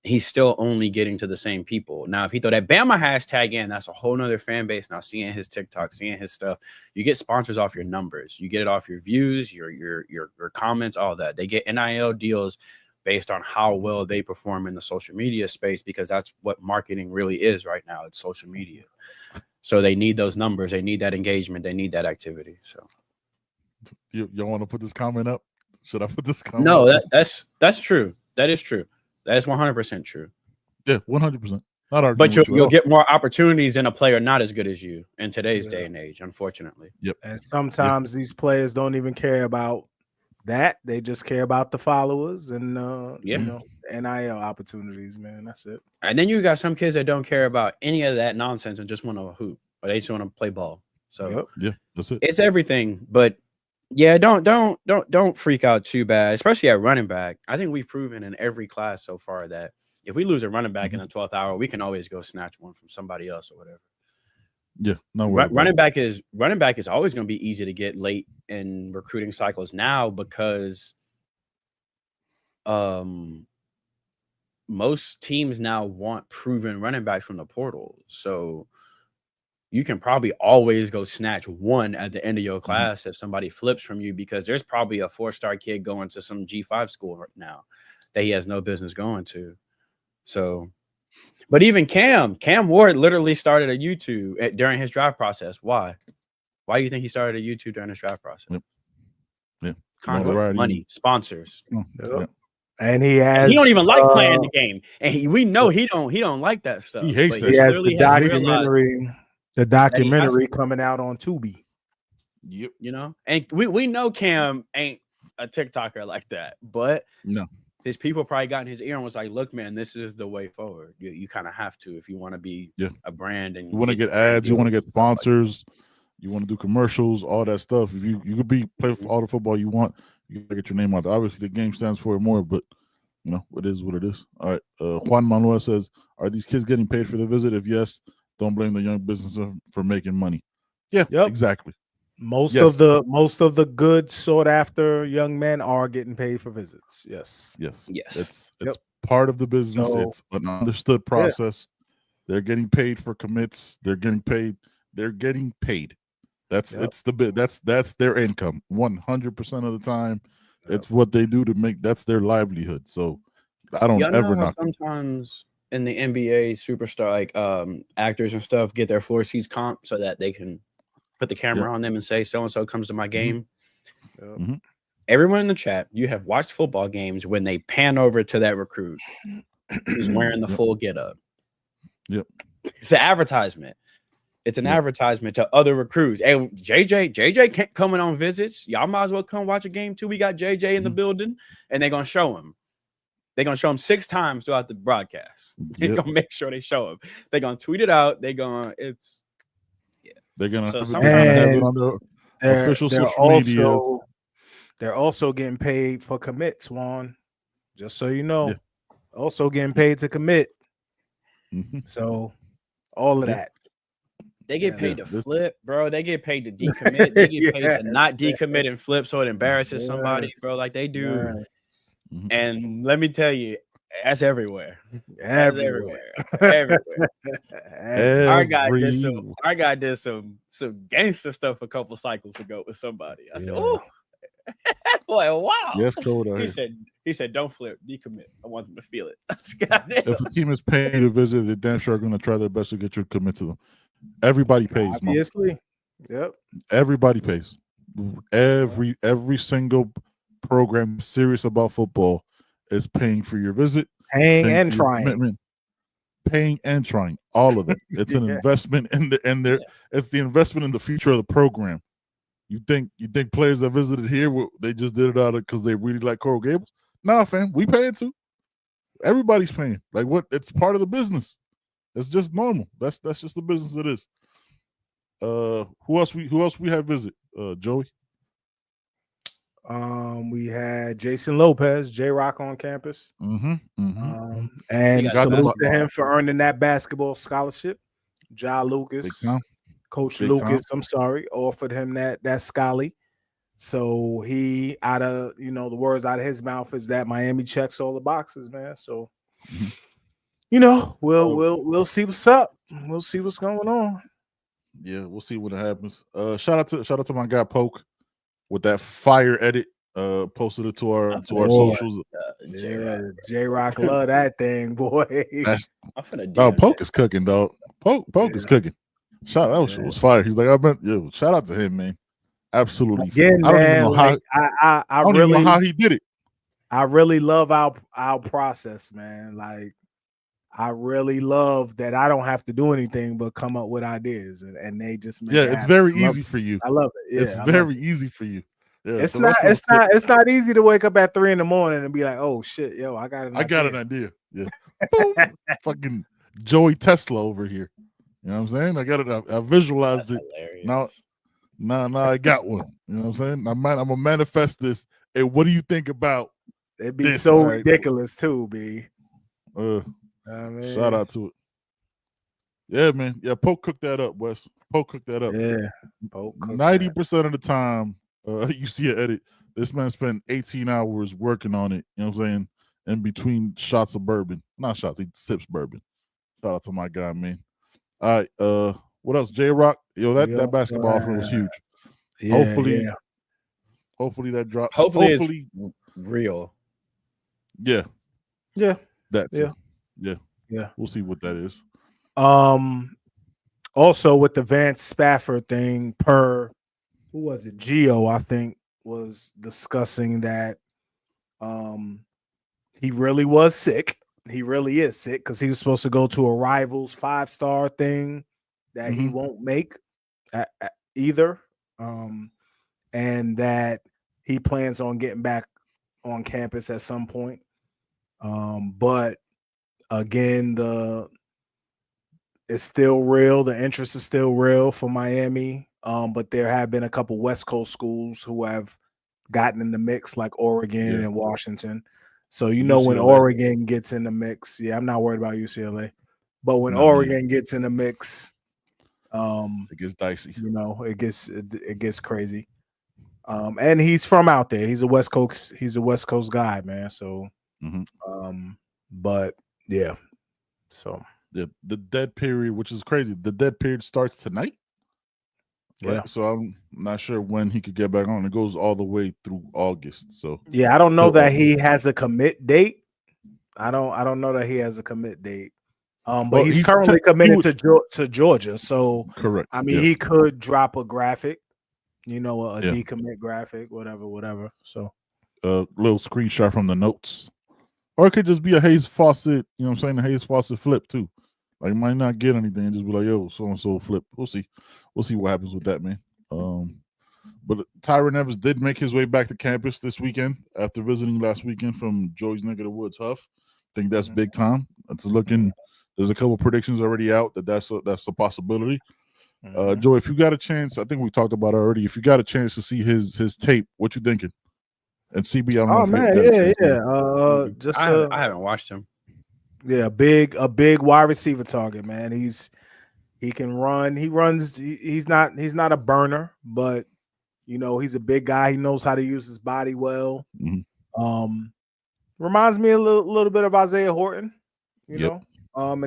he's still only getting to the same people. Now, if he throw that Bama hashtag in, that's a whole nother fan base. Now, seeing his TikTok, seeing his stuff, you get sponsors off your numbers. You get it off your views, your comments, all that. They get NIL deals based on how well they perform in the social media space, because that's what marketing really is right now. It's social media. So they need those numbers. They need that engagement. They need that activity. So you want to put this comment up? Should I put this comment no, up? that's true. That is true. That is 100% true. Yeah, 100%. Not arguing But with you at you'll all. get more opportunities than a player not as good as you in today's day and age, unfortunately. Yep. And sometimes these players don't even care about that. They just care about the followers and you know, NIL opportunities, man. That's it. And then you got some kids that don't care about any of that nonsense and just want to hoop, or they just want to play ball. So yeah, that's it. It's everything. But yeah, don't freak out too bad, especially at running back. I think we've proven in every class so far that if we lose a running back in the 12th hour, we can always go snatch one from somebody else or whatever. Yeah, no running back is always going to be easy to get late in recruiting cycles now, because most teams now want proven running backs from the portal. So you can probably always go snatch one at the end of your class if somebody flips from you, because there's probably a 4-star kid going to some G5 school right now that he has no business going to. So, but even Cam Ward literally started a YouTube during his draft process. Why do you think he started a YouTube during his draft process? Yeah. Content, money, sponsors. And he has. He don't even like playing the game, and we know he don't like that stuff. He hates it. He has the documentary coming out on Tubi. Yep. You know, and we know Cam ain't a TikToker like that, but no. His people probably got in his ear and was like, look, man, this is the way forward. You kind of have to if you want to be a brand. And you want to get ads, you want to get sponsors, you want to do commercials, all that stuff. If you could play for all the football you want, you gotta get your name out there. Obviously, the game stands for it more, but, you know, it is what it is. All right. Juan Manuel says, are these kids getting paid for the visit? If yes, don't blame the young business for making money. Yeah, exactly. Most of the good sought after young men are getting paid for visits. Yes. It's part of the business. So, it's an understood process. They're getting paid for commits. They're getting paid. That's that's their income. 100% of the time, it's what they do to make. That's their livelihood. So I don't ever knock. Sometimes in the NBA, superstar like actors and stuff get their floor seats comp so that they can put the camera on them and say, so-and-so comes to my game. Everyone in the chat, you have watched football games when they pan over to that recruit who's wearing the full get-up. Yep. It's an advertisement. It's an advertisement to other recruits. Hey, JJ coming on visits. Y'all might as well come watch a game too. We got JJ in the building, and they're going to show him. They're going to show him 6 times throughout the broadcast. They're going to make sure they show him. They're going to tweet it out. They're going to, they're going to have it on their official social media. They're also getting paid for commits, Juan. Just so you know. Also getting paid to commit. So all of that. They get paid to flip, bro. They get paid to decommit. They get paid to not decommit and flip so it embarrasses somebody, bro, like they do. And let me tell you, that's everywhere. Everywhere. Our guy did some gangster stuff a couple cycles ago with somebody. I said, oh, boy, wow. Yes, cold out he said, don't flip, decommit. I want them to feel it. If a team is paying to visit, they're damn sure going to try their best to get you to commit to them. Everybody pays. Obviously. Yep. Everybody pays. Every single program serious about football is paying for your visit, paying and trying, commitment, paying and trying, all of it. It's an investment it's the investment in the future of the program. You think players that visited here, they just did it out of because they really like Coral Gables? Nah, fam, we paying too. Everybody's paying. Like what? It's part of the business. It's just normal. That's just the business it is. Who else we had visit? Joey. We had Jasen Lopez, J-Rock on campus. And salute to him for earning that basketball scholarship. Lucas, Coach Lucas, I'm sorry, offered him that Scully. So he the words out of his mouth is that Miami checks all the boxes, man. So we'll see what's up. We'll see what's going on. Yeah, we'll see what happens. Shout out to my guy Poke with that fire edit posted it to our Oh, socials. Yeah, J-Rock love that thing, boy. I'm finna Oh, DM Poke that. is cooking, dog. Poke is cooking. That was fire. He's like, shout out to him, man. Absolutely. Again, I don't even man, know like how. I don't even know how he did it. I really love our process, man. Like, I really love that I don't have to do anything but come up with ideas, and they just make it It's happen. very I love easy it. for you. I love it. Yeah, It's very easy for you. Yeah, It's the not. rest of It's us not. It's not easy to wake up at 3 a.m. and be like, "Oh shit, yo, I got an idea. Yeah, boom, fucking Joey Tesla over here. You know what I'm saying? I visualized That's it. hilarious. Now I got one. You know what I'm saying? I'm gonna manifest this. Hey, what do you think about? It'd be this? so Right. ridiculous too, B. Shout out to it. Yeah, man. Yeah, Poke cooked that up, Wes. Poke cooked that up. Yeah. 90% of the time, you see an edit. This man spent 18 hours working on it. You know what I'm saying? In between shots of bourbon. Not shots, he sips bourbon. Shout out to my guy, man. All right. What else? J-Rock. Yo, that basketball offer was huge. Yeah, hopefully that drops. Hopefully it's real. Yeah. Yeah. That too. Yeah. We'll see what that is. Also with the Vance Spafford thing, who was it? Gio, I think, was discussing that he really was sick. He really is sick because he was supposed to go to a Rivals 5-star thing that he won't make either. And that he plans on getting back on campus at some point. But again, it's still real. The interest is still real for Miami. But there have been a couple West Coast schools who have gotten in the mix, like Oregon and Washington. So when Oregon gets in the mix, I'm not worried about UCLA. But when Oregon gets in the mix, it gets dicey. It gets crazy. And he's from out there. He's a West Coast guy, man. So but yeah. So the dead period, which is crazy. The dead period starts tonight. Right? Yeah. So I'm not sure when he could get back on. It goes all the way through August. So I don't know that he has a commit date. I don't know that he has a commit date. But he's currently committed to Georgia. So correct. I mean, he could drop a graphic, a decommit graphic, whatever. So a little screenshot from the notes. Or it could just be a Hayes Fawcett, you know what I'm saying? A Hayes Fawcett flip too. Like, might not get anything and just be like, yo, so-and-so flip. We'll see. We'll see what happens with that, man. But Tyran Evans did make his way back to campus this weekend after visiting last weekend from Joey's neck of the woods, Huff. I think that's big time. It's looking. There's a couple predictions already out that's a possibility. Joey, if you got a chance, I think we talked about it already. If you got a chance to see his tape, what you thinking? And CB, I don't know if I haven't watched him. Yeah, a big wide receiver target, man. He can run. He runs. He's not a burner, but he's a big guy. He knows how to use his body well. Reminds me a little bit of Isaiah Horton, in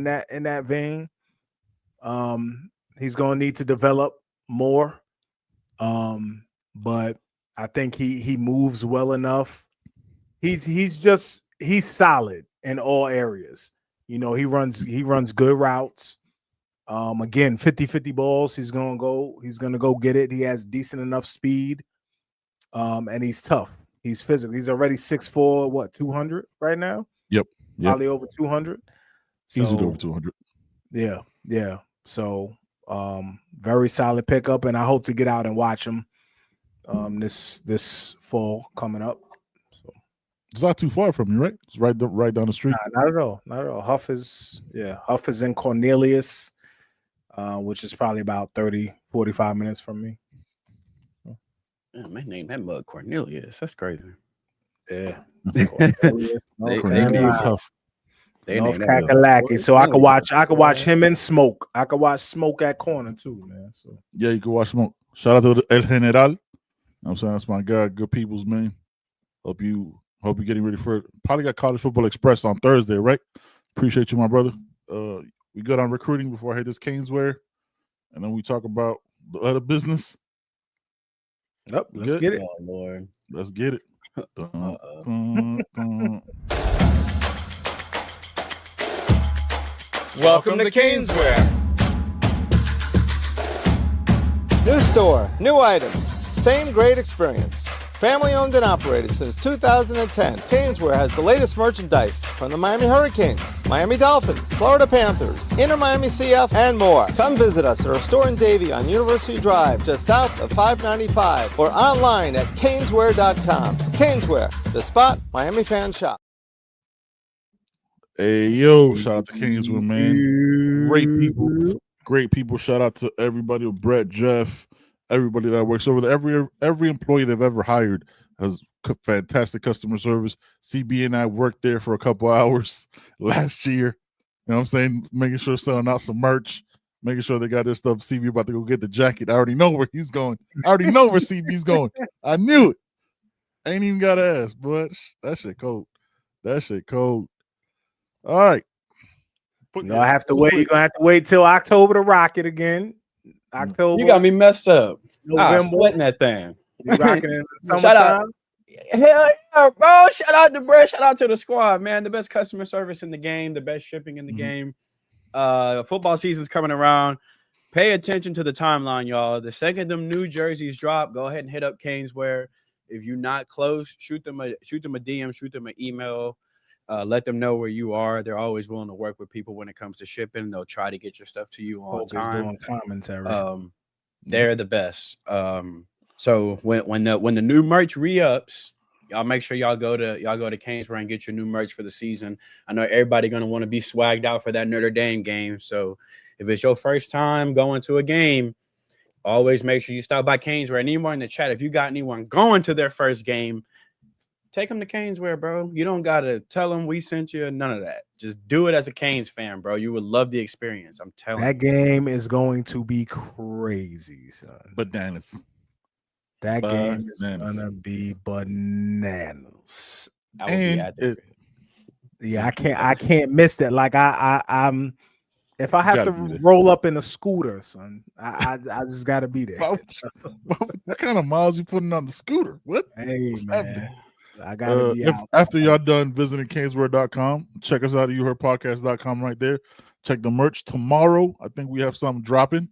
that vein. He's gonna need to develop more. But I think he moves well enough. He's solid in all areas. He runs good routes. Again, 50-50 balls. He's gonna go get it. He has decent enough speed. And he's tough. He's physical. He's already 6'4", 200 right now? Yep. Probably over 200. Easily over 200. Yeah. So very solid pickup, and I hope to get out and watch him this fall coming up. So it's not too far from you, right? It's right down the street. Not at all. Huff is in Cornelius, which is probably about 30-45 minutes from me. Man, my name that mug Cornelius. That's crazy. Yeah. Cornelius Huff. North Kakalaki. So I could watch him and Smoke. I could watch Smoke at corner too, man. So yeah, you can watch Smoke. Shout out to El General. I'm saying that's my guy. Good people's, man. Hope you getting ready for it. Probably got College Football Express on Thursday, right? Appreciate you, my brother. We good on recruiting before I hit this Caneswear, and then we talk about the other business. Yep, let's get it. Oh, Lord. Let's get it. Dun, dun, dun. Welcome to Caneswear. New store, new items, same great experience. Family owned and operated since 2010, Caneswear has the latest merchandise from the Miami Hurricanes, Miami Dolphins, Florida Panthers, Inter Miami CF, and more. Come visit us at our store in Davie on University Drive, just south of 595, or online at caneswear.com. Caneswear, the spot Miami fans shop. Hey, yo, shout out to Caneswear, man. Great people. Shout out to everybody, Brett, Jeff, everybody that works over there. Every employee they've ever hired has fantastic customer service. CB and I worked there for a couple hours last year. You know what I'm saying? Making sure selling out some merch, making sure they got their stuff. CB about to go get the jacket. I already know where he's going. I already know where CB's going. I knew it. Ain't even got to ask, but that shit cold. That shit cold. All right. You're gonna have to wait till October to rock it again. October. You got me messed up. November. Sweating that thing. You rocking in the Shout out. summertime? Hell yeah, bro. Shout out to Brett. Shout out to the squad, man. The best customer service in the game, the best shipping in the game. Football season's coming around. Pay attention to the timeline, y'all. The second them new jerseys drop, go ahead and hit up Caneswear. If you're not close, shoot them a DM, shoot them an email. Let them know where you are. They're always willing to work with people when it comes to shipping. They'll try to get your stuff to you on time. Doing commentary. They're the best. So when the new merch re-ups, y'all make sure y'all go to Caneswear and get your new merch for the season. I know everybody gonna want to be swagged out for that Notre Dame game. So if it's your first time going to a game, always make sure you stop by Caneswear. And anyone in the chat, if you got anyone going to their first game, take them to Caneswear, bro. You don't got to tell them we sent you. None of that. Just do it as a Canes fan, bro. You would love the experience. I'm telling you. That game is going to be crazy, son. Bananas. That game is going to be bananas. I will be at that. Yeah, I can't miss that. Like I'm if I have to roll up in a scooter, son, I just got to be there. What kind of miles you putting on the scooter? What's man. happening? I gotta be out. After y'all done visiting Caneswear.com, check us out at YouHeardPodcast.com right there. Check the merch tomorrow. I think we have something dropping.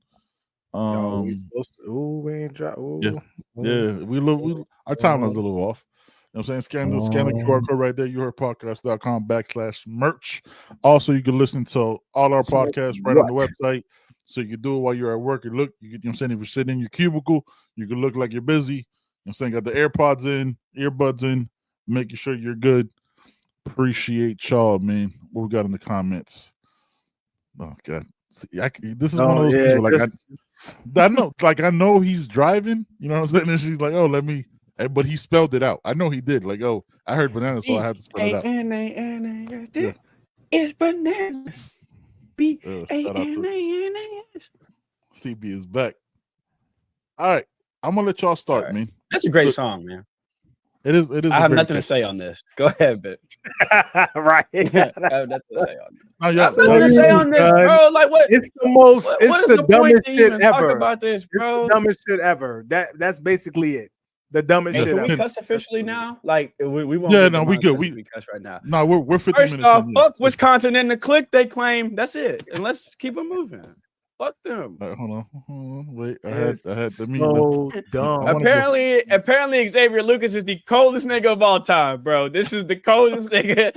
We ain't drop. Our timeline's a little off. You know what I'm saying? Scan the QR code right there, YouHeardPodcast.com/merch. Also, you can listen to all our podcasts right on the website. So you can do it while you're at work. You know what I'm saying? If you're sitting in your cubicle, you can look like you're busy. You know what I'm saying? Got the AirPods in, earbuds in, making sure you're good. Appreciate y'all, man. What we got in the comments? Oh, God. See, this is one of those things where, I know he's driving. You know what I'm saying? And she's like, but he spelled it out. I know he did. Like, I heard bananas, so I had to spell it out. It's bananas. B-A-N-A-N-A-S. CB is back. All right. I'm gonna let y'all start, man. That's a great song, man. It is. I have nothing to say on this. Go ahead, bitch. Right. I have nothing to say on this. I have nothing to say on this, bro. Like what? It's the most. It's the dumbest shit ever. Talk about this, bro. It's the dumbest shit ever. That's basically it. The dumbest shit ever. Can we cuss officially now? Like we won't. Yeah, no, we good. We cuss right now. No, we're 50 First minutes. First off, fuck Wisconsin and the click they claim. That's it. And let's keep it moving. Fuck them. Right, hold on. Wait, I had the meeting. So dumb. Apparently, Xavier Lucas is the coldest nigga of all time, bro. This is the coldest nigga.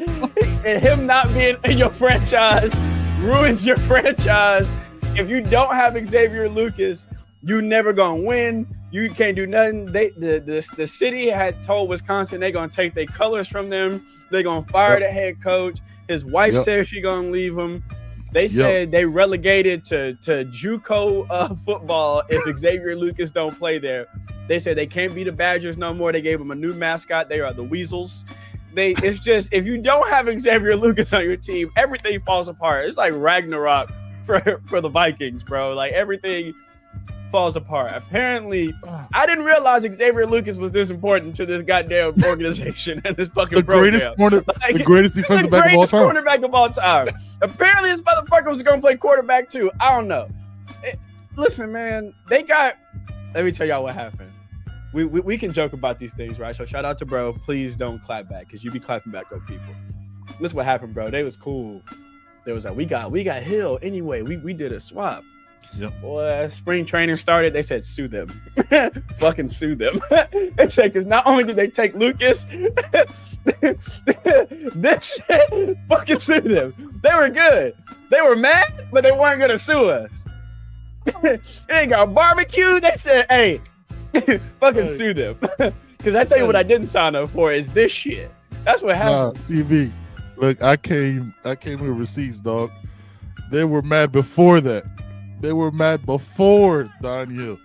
And him not being in your franchise ruins your franchise. If you don't have Xavier Lucas, you never gonna win. You can't do nothing. The city had told Wisconsin they're gonna take their colors from them. They're gonna fire the head coach. His wife said she gonna leave him. They said they relegated to JUCO football if Xavier Lucas don't play there. They said they can't be the Badgers no more. They gave them a new mascot. They are the Weasels. It's just, if you don't have Xavier Lucas on your team, everything falls apart. It's like Ragnarok for the Vikings, bro. Like everything falls apart. Apparently, I didn't realize Xavier Lucas was this important to this goddamn organization and this fucking program. The greatest defensive back of all time. Quarterback of all time. Apparently, this motherfucker was going to play quarterback too. I don't know. Listen, man, let me tell y'all what happened. we can joke about these things, right? So shout out to bro. Please don't clap back because you be clapping back on people. This is what happened, bro. They was cool. They was like, we got Hill anyway. We did a swap. Yep. Boy, spring training started. They said sue them. Fucking sue them. They said because not only did they take Lucas, this shit, fucking sue them. They were good. They were mad, but they weren't gonna sue us. They ain't got barbecue. They said, hey, fucking sue them. Because I tell you what I didn't sign up for is this shit. That's what happened. TV. Look, I came with receipts, dog. They were mad before that. They were mad before Don Hill.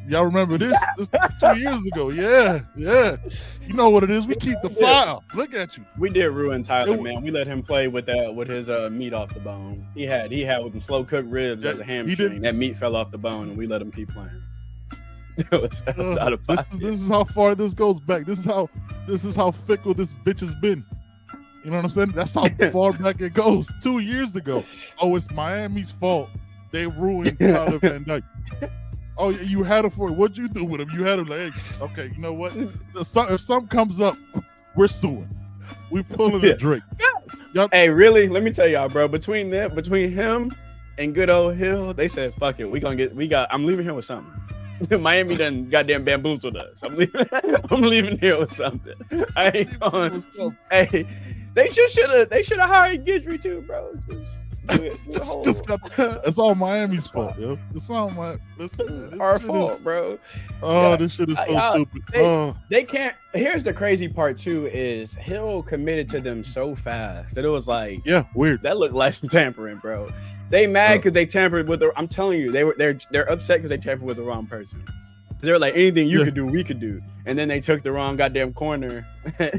Y'all remember this? This 2 years ago. Yeah. You know what it is. We keep the file. Look at you. We did ruin Tyler, man. We let him play with his meat off the bone. He had with them slow cooked ribs as a hamstring. That meat fell off the bone, and we let him keep playing. That was out of pocket. This is how far this goes back. This is how fickle this bitch has been. You know what I'm saying? That's how far back it goes. 2 years ago. Oh, it's Miami's fault. They ruined Tyler Van Dyke. Oh, you had him for it. What'd you do with him? You had him like, hey, okay, you know what? If something comes up, we're suing. We pulling a Drake. Yep. Hey, really? Let me tell y'all, bro. Between him and good old Hill, they said, fuck it. I'm leaving here with something. Miami done goddamn bamboozled us. I'm leaving here with something. I ain't going. Hey, they should have hired Gidry too, bro. That's all Miami's fault, yo. It's all our fault, bro. Oh, this shit is so stupid. They can't. Here's the crazy part too: is Hill committed to them so fast that it was like, weird. That looked like some tampering, bro. They mad because they tampered with I'm telling you, they're upset because they tampered with the wrong person. They were like, anything you could do, we could do. And then they took the wrong goddamn corner.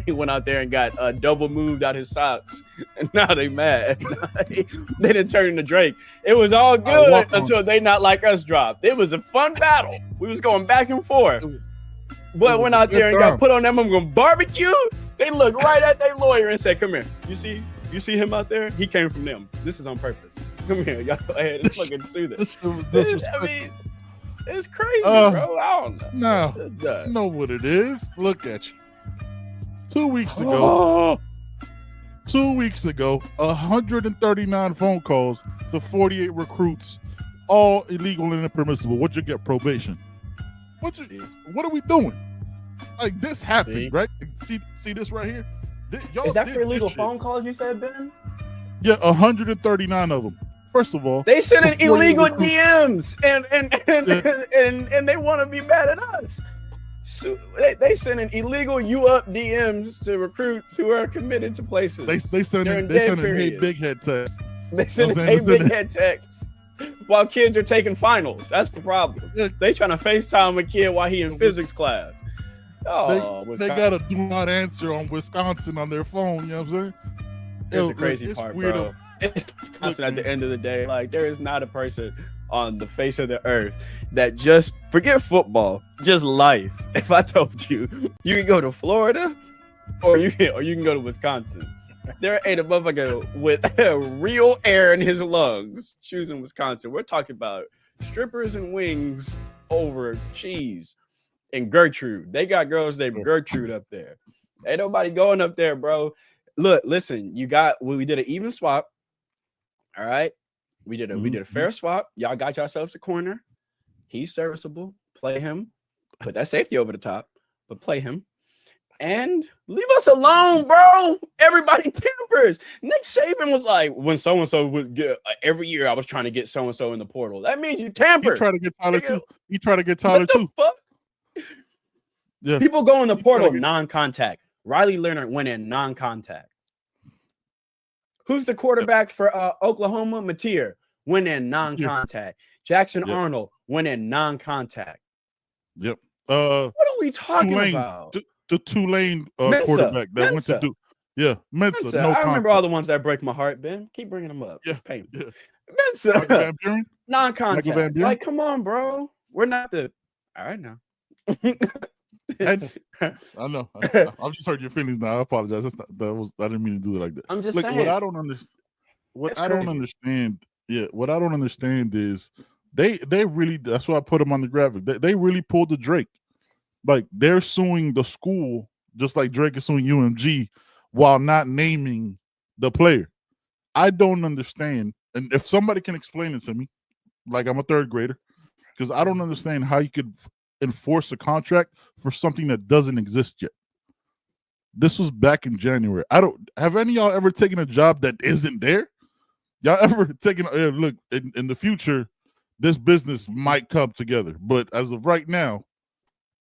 He went out there and got double moved out his socks. And now they mad. They didn't turn into Drake. It was all good until they not like us dropped. It was a fun battle. We was going back and forth. But went out there and got put on them. I'm going to barbecue. They looked right at their lawyer and said, come here. You see him out there? He came from them. This is on purpose. Come here. Y'all go ahead and fucking sue this. It's crazy, bro. I don't know. No, you know what it is. Look at you. 2 weeks ago, 139 phone calls to 48 recruits, all illegal and impermissible. What'd you get? Probation. What are we doing? Like, this happened, right? See this right here? Is that for illegal phone calls you said, Ben? Yeah, 139 of them. First of all, they send in illegal DMs and they want to be mad at us. So they send in illegal DMs to recruits who are committed to places. They send in hey big head texts. They send in hey big head texts while kids are taking finals. That's the problem. They trying to FaceTime a kid while he in physics class. They got a do not answer on Wisconsin on their phone. You know what I'm saying? That's the crazy part, bro. It's Wisconsin at the end of the day. Like, there is not a person on the face of the earth that just forget football, just life. If I told you can go to Florida or you can go to Wisconsin, there ain't a motherfucker with real air in his lungs choosing Wisconsin. We're talking about strippers and wings over cheese and Gertrude. They got girls named Gertrude up there. Ain't nobody going up there, bro. Look, listen, we did an even swap. All right. We did a fair swap. Y'all got yourselves a corner. He's serviceable. Play him. Put that safety over the top, but play him. And leave us alone, bro. Everybody tampers. Nick Saban was like, when so-and-so would get every year I was trying to get so-and-so in the portal. That means you tamper. You try to get Tyler too. You try to get Tyler too. Fuck? Yeah. People go in the portal non-contact. Riley Leonard went in non-contact. Who's the quarterback for Oklahoma? Mateer went in non-contact. Jackson Arnold went in non-contact. Yep. What are we talking about? The Tulane quarterback that went to do. Yeah, Mensa. No, I remember all the ones that break my heart, Ben. Keep bringing them up. It's painful. Yeah. Mensa. Non-contact. Like, come on, bro. We're not the. All right now. I know. I've just hurt your feelings now. I apologize. I didn't mean to do it like that. I'm just saying. What I don't understand. Yeah, what I don't understand is they really. That's why I put them on the graphic. They really pulled the Drake. Like they're suing the school just like Drake is suing UMG while not naming the player. I don't understand. And if somebody can explain it to me, like I'm a third grader, because I don't understand how you could enforce a contract for something that doesn't exist yet. This was back in January. I don't have any of y'all ever taken a job that isn't there? Y'all ever taken look in the future, this business might come together, but as of right now,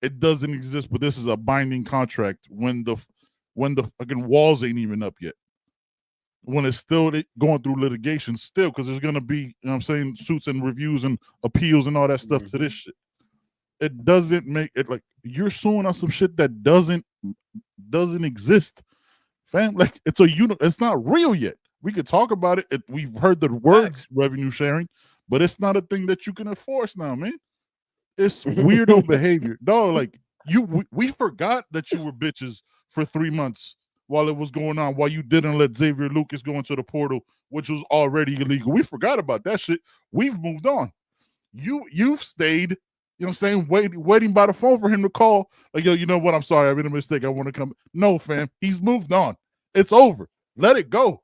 it doesn't exist. But this is a binding contract when the fucking walls ain't even up yet. When it's still going through litigation, still, because there's gonna be, you know what I'm saying, suits and reviews and appeals and all that stuff to this shit. It doesn't make it like you're suing on some shit that doesn't exist, fam. Like it's not real yet. We could talk about it. We've heard the words revenue sharing, but it's not a thing that you can enforce now, man. It's weirdo behavior, dog. Like we forgot that you were bitches for 3 months while it was going on, while you didn't let Xavier Lucas go into the portal, which was already illegal. We forgot about that shit. We've moved on. You've stayed, you know what I'm saying, waiting by the phone for him to call. Like, yo, you know what? I'm sorry, I made a mistake. I want to come. No, fam. He's moved on. It's over. Let it go.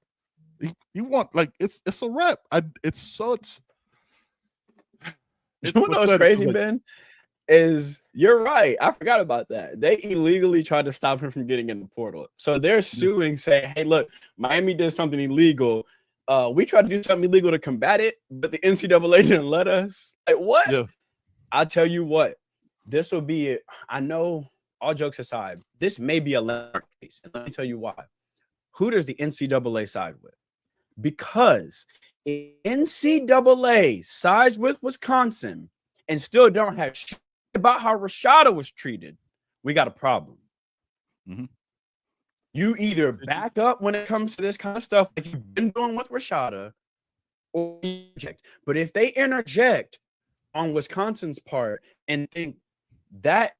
You want, like, it's a wrap. It's such. You know what's crazy, like, Ben? Is you're right. I forgot about that. They illegally tried to stop him from getting in the portal. So they're suing, saying, hey, look, Miami did something illegal. We tried to do something illegal to combat it, but the NCAA didn't let us. Like, what? Yeah. I'll tell you what, this will be it. I know, all jokes aside, this may be a landmark case. And let me tell you why. Who does the NCAA side with? Because if NCAA sides with Wisconsin and still don't have shit about how Rashada was treated, we got a problem. Mm-hmm. You either back up when it comes to this kind of stuff like you've been doing with Rashada, or you interject. But if they interject on Wisconsin's part and think that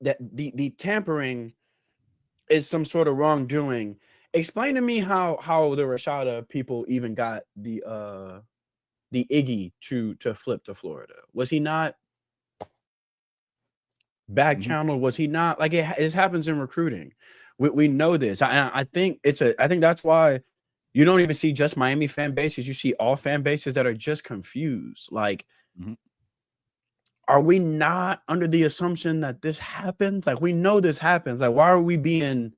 the tampering is some sort of wrongdoing, explain to me how the Rashada people even got the Iggy to flip to Florida. Was he not back channel? Was he not, like, it happens in recruiting? We know this. I think that's why you don't even see just Miami fan bases. You see all fan bases that are just confused. Like, are we not under the assumption that this happens? Like, we know this happens. Like, why are we being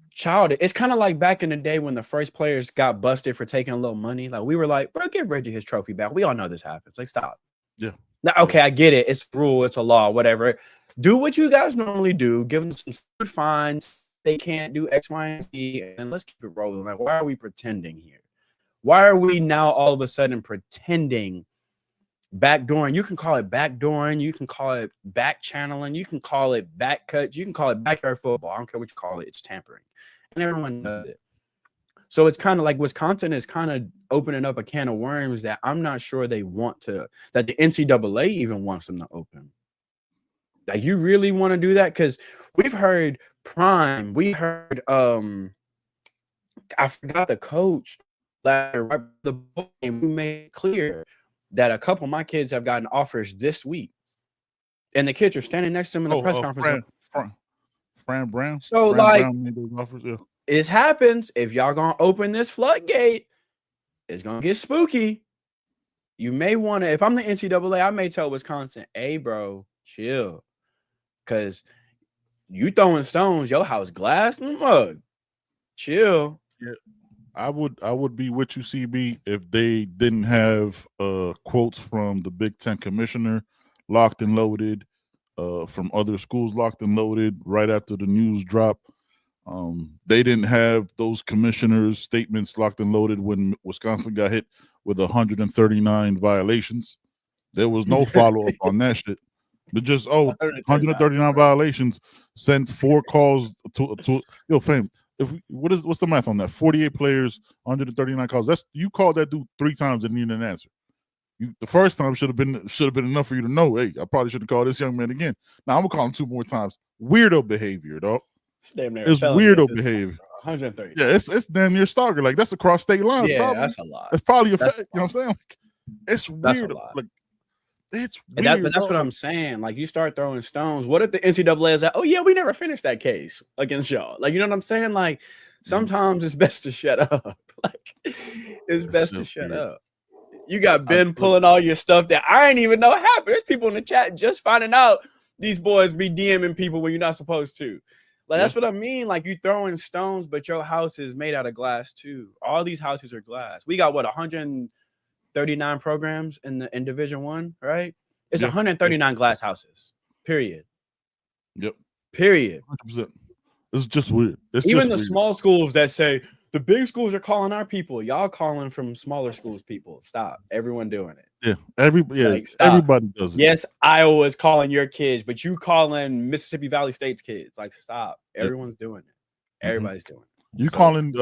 childish? It's kind of like back in the day when the first players got busted for taking a little money. Like, we were like, bro, give Reggie his trophy back. We all know this happens. Like, stop. Yeah. Now, okay, I get it. It's a rule. It's a law, whatever. Do what you guys normally do. Give them some good fines. They can't do X, Y, and Z, and let's keep it rolling. Like, why are we pretending here? Why are we now all of a sudden pretending? Backdooring, you can call it backdooring, you can call it back channeling, you can call it back cuts, you can call it backyard football. I don't care what you call it, it's tampering. And everyone does it. So it's kind of like Wisconsin is kind of opening up a can of worms that I'm not sure they want to, that the NCAA even wants them to open. Like, you really want to do that? Because we've heard Prime, we heard I forgot the coach right the game who made it clear that a couple of my kids have gotten offers this week, and the kids are standing next to them in the press conference. Fran Brown. So, Fran like, Brown made those offers, yeah. It happens. If y'all gonna open this floodgate, it's gonna get spooky. You may want to. If I'm the NCAA, I may tell Wisconsin, "Hey, bro, chill," because you throwing stones, your house glass and mug. Chill. Yeah. I would be with you, CB, if they didn't have quotes from the Big Ten commissioner locked and loaded, from other schools locked and loaded right after the news drop. They didn't have those commissioners' statements locked and loaded when Wisconsin got hit with 139 violations. There was no follow-up on that shit. But just, 139 violations, sent 4 calls to yo, fam. What's the math on that? 48 players, 139 calls. That's, you called that dude 3 times and needed an answer. The first time should have been enough for you to know, hey, I probably shouldn't call this young man again. Now I'm gonna call him 2 more times. Weirdo behavior, dog. It's weirdo behavior. 130. Yeah, it's damn near stalker. Like, that's across state lines. Yeah, probably. That's a lot. It's probably a fact. You know what I'm saying? Like, it's weird. Like, It's And weird. but that's what I'm saying. Like, you start throwing stones. What if the NCAA is like, oh yeah, we never finished that case against y'all? Like, you know what I'm saying? Like, sometimes it's best to shut up. Like, it's best to shut up. You got Ben pulling all your stuff that I ain't even know happened. There's people in the chat just finding out these boys be DMing people when you're not supposed to. Like, that's what I mean. Like, you throwing stones, but your house is made out of glass too. All these houses are glass. We got 139 programs in Division 1, right? It's 139 glass houses. Period. Yep. Period. 100%. It's just weird. It's even just the weird. small schools that say the big schools are calling our people. Y'all calling from smaller schools people. Stop. Everyone doing it. Yeah. Like, Everybody does it. Yes, Iowa is calling your kids, but you calling Mississippi Valley State's kids. Like, stop. Everyone's doing it. Everybody's doing it. You calling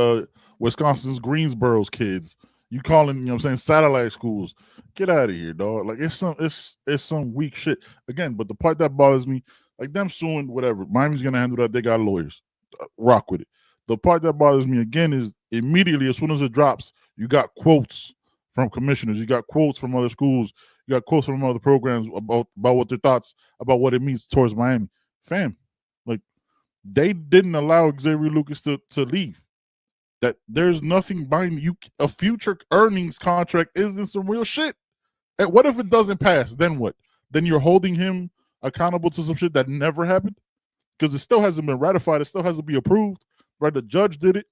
Wisconsin's Greensboro's kids. You calling, you know what I'm saying, satellite schools. Get out of here, dog. Like, it's some weak shit. Again, but the part that bothers me, like them suing, whatever. Miami's gonna handle that. They got lawyers. Rock with it. The part that bothers me again is immediately as soon as it drops, you got quotes from commissioners, you got quotes from other schools, you got quotes from other programs about what their thoughts about what it means towards Miami. Fam, like, they didn't allow Xavier Lucas to leave. That there's nothing binding you. A future earnings contract isn't some real shit. And what if it doesn't pass? Then what? Then you're holding him accountable to some shit that never happened because it still hasn't been ratified. It still has to be approved. Right? The judge did it,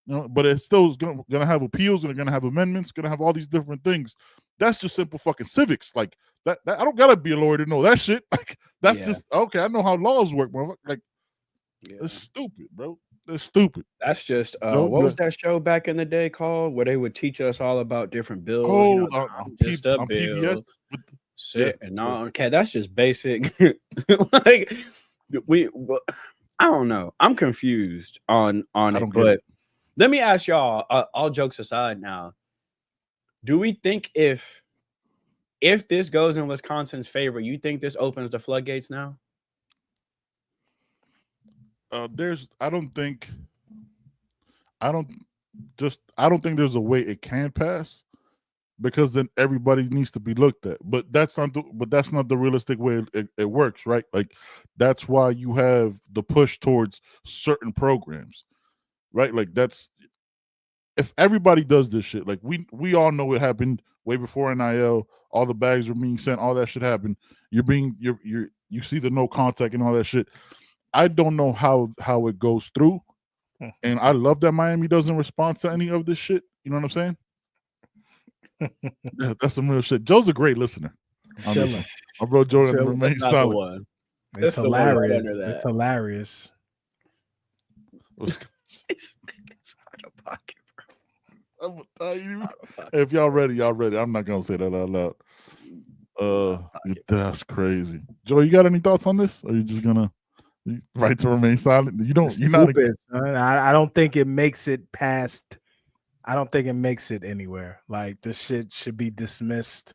you know, but it still is gonna have appeals and they're gonna have amendments. Gonna have all these different things. That's just simple fucking civics. Like that I don't gotta be a lawyer to know that shit. Like that's just okay. I know how laws work, bro. Like it's stupid, bro. It's stupid. That's just what was that show back in the day called where they would teach us all about different bills? Oh, you know, just a bill. PBS. And all, okay, that's just basic. Like I don't know. I'm confused on it. But let me ask y'all, all jokes aside now, do we think if this goes in Wisconsin's favor, you think this opens the floodgates now? I don't think there's a way it can pass because then everybody needs to be looked at. But that's not the realistic way it works, right? Like that's why you have the push towards certain programs, right? Like that's if everybody does this shit, like we all know it happened way before NIL, all the bags were being sent, all that shit happened. You see the no contact and all that shit. I don't know how it goes through, and I love that Miami doesn't respond to any of this shit. You know what I'm saying? Yeah, that's some real shit. Joe's a great listener. My bro Jordan remains silent. It's hilarious. It's hilarious. If y'all ready, y'all ready. I'm not gonna say that out loud. That's crazy. Joe, you got any thoughts on this? Or are you just gonna right to remain silent? You're not. I don't think it makes it past. I don't think it makes it anywhere. Like this shit should be dismissed.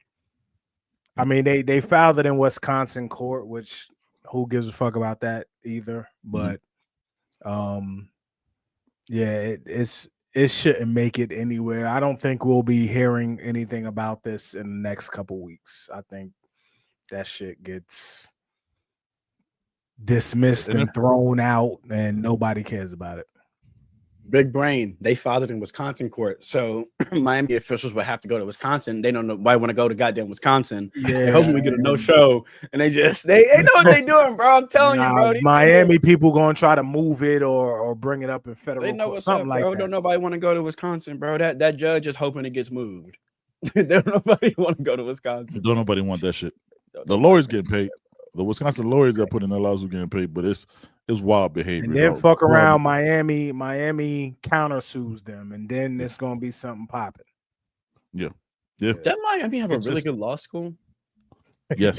I mean, they filed it in Wisconsin court, which who gives a fuck about that either? But yeah, it shouldn't make it anywhere. I don't think we'll be hearing anything about this in the next couple weeks. I think that shit gets dismissed and thrown out, and nobody cares about it. Big brain. They filed it in Wisconsin court, so Miami officials would have to go to Wisconsin. They don't know why want to go to goddamn Wisconsin. Yeah, they're hoping we get a no-show, and they know what they're doing, bro. I'm telling you, bro. Miami people gonna try to move it or bring it up in federal. They know court, what's something up, like bro. that. Don't nobody want to go to Wisconsin, bro. That judge is hoping it gets moved. Don't nobody want to go to Wisconsin. Don't nobody want that shit. The lawyers getting paid. The Wisconsin lawyers that put in their laws are getting paid, but it's wild behavior. And then fuck around, Miami countersues them, and then it's gonna be something popping. Yeah. Doesn't Miami have a really good law school? Yes.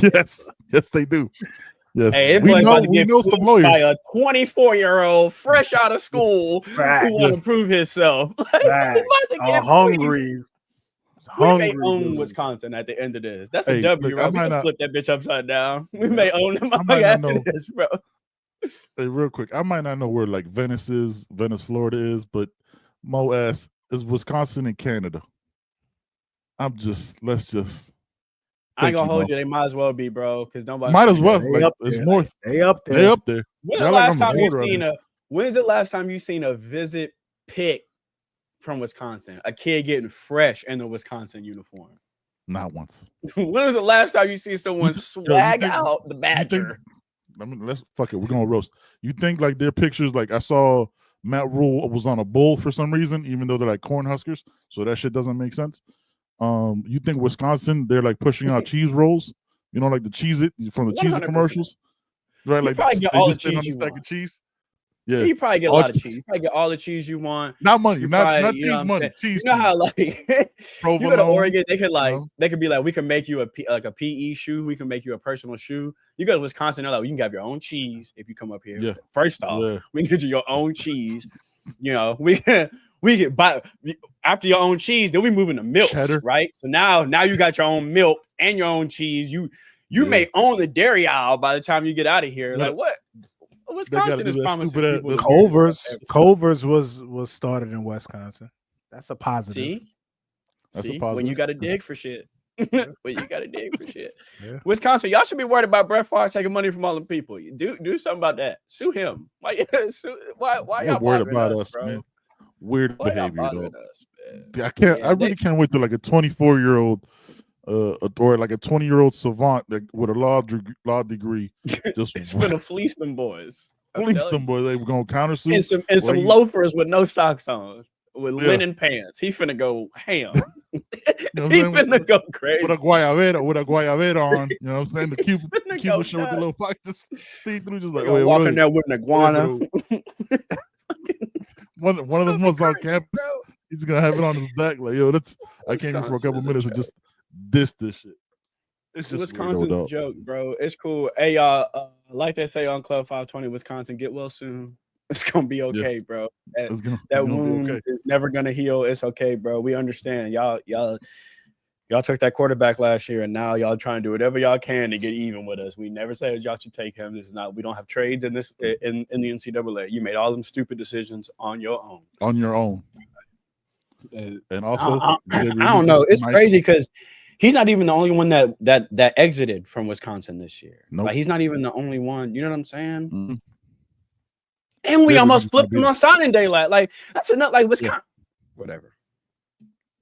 Yes, they do. Yes, hey, we know some lawyers. By a 24-year-old fresh out of school who want to prove himself. Hungry. We may own Wisconsin at the end of this. That's a W, right? We can flip that bitch upside down. We may own them after this, bro. Hey, real quick, I might not know where like Venice, Florida is, but Mo ass is Wisconsin in Canada. Let's just I ain't gonna hold you. They might as well be, bro, because nobody might as well. They Like up it's there. north. They up there. They up there. When's They're the like last on the time you border, I seen think. When's the last time you seen a visit pic from Wisconsin? A kid getting fresh in the Wisconsin uniform. Not once. When was the last time you see someone swag out the badger? I mean, let's fuck it. We're gonna roast. You think like their pictures? Like I saw Matt Rule was on a bull for some reason, even though they're like Cornhuskers, so that shit doesn't make sense. You think Wisconsin? They're like pushing out cheese rolls. You know, like the Cheez It from the Cheez It 100%. commercials, right? You Like probably get they all just the stand on cheese the you stack want. of cheese. Yeah, You probably get a all lot of cheese. cheese. You probably get all the cheese you want. Not money, You not probably, cheese money. Cheese. You know how like you go to Provolone, Oregon, they could like you know? they could be like, we can make you a PE shoe. We can make you a personal shoe. You go to Wisconsin, they're like, you can have your own cheese if you come up here. Yeah. First off, Yeah. we can get you your own cheese. You know, we can buy after your own cheese. Then we move into milk, Cheddar. right? So now you got your own milk and your own cheese. You may own the dairy aisle by the time you get out of here. Yeah. Like what? Wisconsin is do that promising stupid people ass- the weirdest stuff ever. Culver's was started in Wisconsin. That's a positive. See? That's a See? positive. When you got to dig for shit. When you got to dig for shit. Yeah. Wisconsin, y'all should be worried about Brett Favre taking money from all the people. Do something about that. Sue him. Why You're y'all worried bothering about us, us, bro? man. Weird Why y'all behavior, bothering though. us, man? I really can't wait till like a 24-year-old or like a 20-year-old savant that with a law degree just It's gonna fleece them boys. I'm fleece telling them, boy. They were gonna countersue. And some loafers with no socks on, with Yeah. linen pants. He finna go ham. You know what He I'm saying? finna go crazy. with a guayabera on. You know what I'm saying? The Cuban finna go shirt with the little nuts. pocket just see through, just like They gonna walk in there with an iguana. One of those ones on crazy, campus. bro. He's gonna have it on his back. Like, yo, I came here for a Wisconsin couple is a minutes and joke. just diss this shit. It's just Wisconsin's weirdo, a joke, bro. It's cool. Hey, y'all, like they say on Club 520, Wisconsin, get well soon. It's gonna be okay, bro. It's gonna That be wound okay. is never gonna heal. It's okay, bro. We understand. Y'all took that quarterback last year, and now y'all trying to do whatever y'all can to get even with us. We never said y'all should take him. This is not. We don't have trades in this in the NCAA. You made all them stupid decisions on your own. On your own. And also, I don't know. It's might- crazy because he's not even the only one that exited from Wisconsin this year. Nope. Like he's not even the only one. You know what I'm saying? Mhm. And we Yeah, almost we flipped might him be- on signing day. Like that's enough. Like Wisconsin, whatever.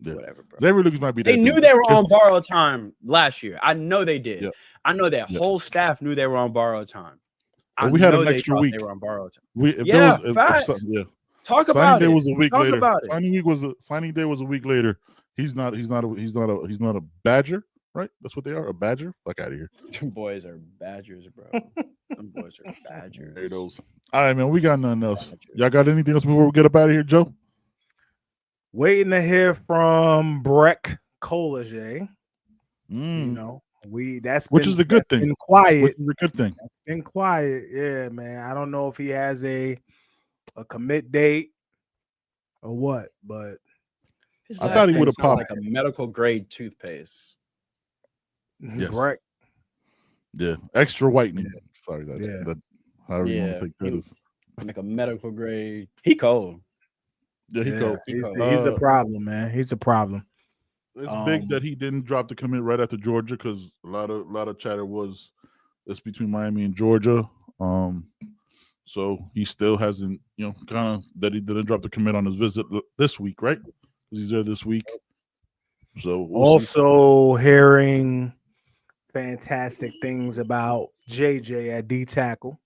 Yeah. Whatever, bro. Xavier Lucas might be. They that knew dude. they were on borrowed time last year. I know they did. Yeah. I know that Yeah. whole staff knew they were on borrowed time. But we had know an they extra thought week. They were on borrowed time. If Yeah, there was, facts. yeah. Talk Signing about day it. was a week Talk later. about it. Signing day was a week later. He's not a Badger, right? That's what they are. A Badger. Fuck out of here. Them boys are badgers, bro. Them boys are badgers. There those. All right, man. We got nothing else. Y'all got anything else before we get up out of here, Joe? Waiting to hear from Breck Collegier. You Mm. know, Which that's is the good thing. Been quiet. Which is a good thing. It's been quiet. Yeah, man. I don't know if he has a commit date or what, but His I last thought he name would've sound popped. like a medical grade toothpaste. Yes. Breck. Yeah. Extra whitening. Sorry, Yeah. that however you want Yeah. to take that is. Like a medical grade. He cold. Yeah, he Yeah, cold. he's a problem, man. He's a problem. It's big that he didn't drop the commit right after Georgia because a lot of chatter was it's between Miami and Georgia. So he still hasn't, kind of that he didn't drop the commit on his visit this week, right? Because he's there this week. So we'll see. Also hearing fantastic things about JJ at D tackle.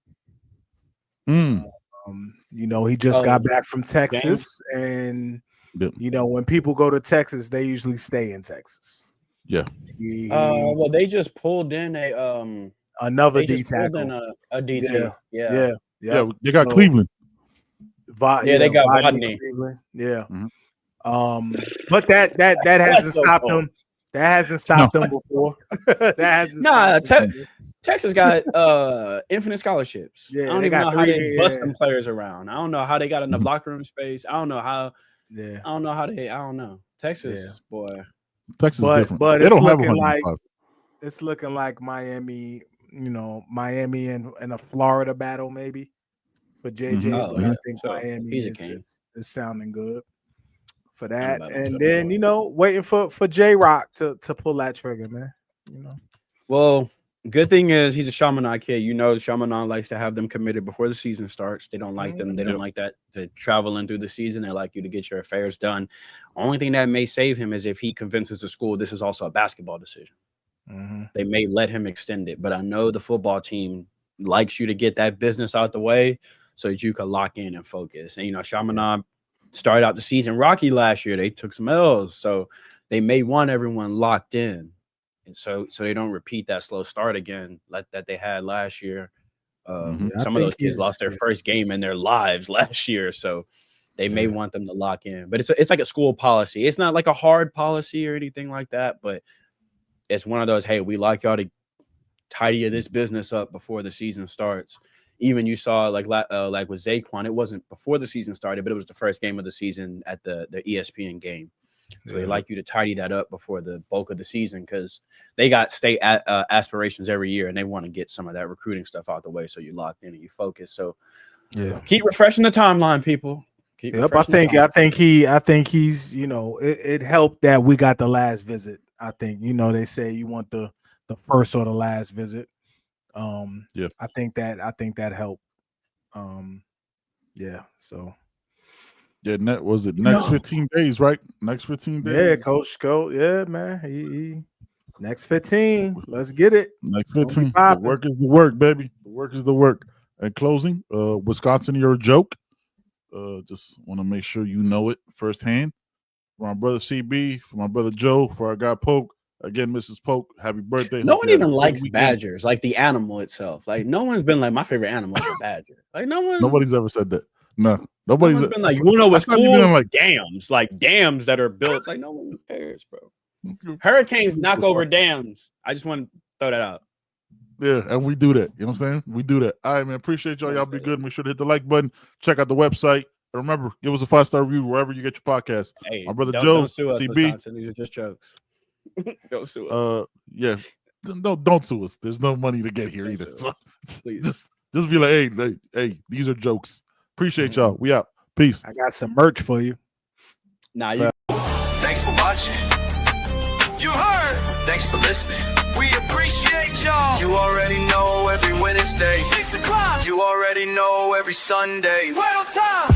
He just got back from Texas, and Yep. when people go to Texas, they usually stay in Texas. Yeah. Well, they just pulled in Another they D just pulled tackle. in a DT. Yeah. Yeah, they got Cleveland. They got Vodney. Vodney. Cleveland. Yeah. Mhm. But that hasn't so stopped cool. them. That hasn't stopped them before. That hasn't. Nah, stopped them before. Texas got infinite scholarships. Yeah, I don't they even got know how three, they bust yeah. them players around. I don't know how they got enough locker room space. I don't know how. Yeah. I don't know how they. I don't know. Texas, boy. Texas is different. But they it's don't have looking 105. it's looking like Miami. Miami and a Florida battle maybe for JJ. Mhm. Oh, But yeah. I think So, Miami he's a is, king. is sounding good for that. about And to- then waiting for J Rock to pull that trigger, man. you know. Well, good thing is he's a Chaminade kid. You know, Chaminade likes to have them committed before the season starts. They don't like them. They don't like that to travel in through the season. They like you to get your affairs done. Only thing that may save him is if he convinces the school this is also a basketball decision. They may let him extend it. But I know the football team likes you to get that business out the way so that you can lock in and focus. And, you know, Chaminade started out the season rocky last year. They took some L's. So they may want everyone locked in. And so they don't repeat that slow start again like that they had last year. Some of those kids lost their first game in their lives last year. So they may want them to lock in. But it's like a school policy. It's not like a hard policy or anything like that. But it's one of those, hey, we like y'all to tidy this business up before the season starts. Even you saw like with Zaquan, it wasn't before the season started, but it was the first game of the season at the ESPN game. So they like you to tidy that up before the bulk of the season because they got state aspirations every year and they want to get some of that recruiting stuff out the way so you're locked in and you focus. So keep refreshing the timeline, people. I think he's, you know, it helped that we got the last visit. I think, you know, they say you want the first or the last visit. I think that helped. So next 15 days, right? Next 15 days. Yeah, Coach Scout. Yeah, man. He next 15. Let's get it. Next 15. The work is the work, baby. The work is the work. And closing, Wisconsin, you're a joke. Just want to make sure you know it firsthand. For my brother CB, for my brother Joe, for our guy Poke. Again, Mrs. Poke, happy birthday. No one even likes badgers, like the animal itself. Like no one's been like, my favorite animal is a badger. Like nobody's ever said that. No, nobody's been like, you know what's cool? Like dams that are built. Like no one cares, bro. Hurricanes knock over dams. I just want to throw that out. Yeah, and we do that. You know what I'm saying? We do that. All right, man. Appreciate y'all. Y'all be good. Make sure to hit the like button. Check out the website. And remember, give us a 5-star review wherever you get your podcast. Hey, my brother Joe, don't sue us, CB. Wisconsin. These are just jokes. Don't sue us. Yeah. Don't sue us. There's no money to get here either. So, just be like, hey, these are jokes. Appreciate y'all. We out. Peace. I got some merch for you. Thanks for watching. You heard. Thanks for listening. We appreciate y'all. You already know every Wednesday, 6 o'clock. You already know every Sunday. Right on time.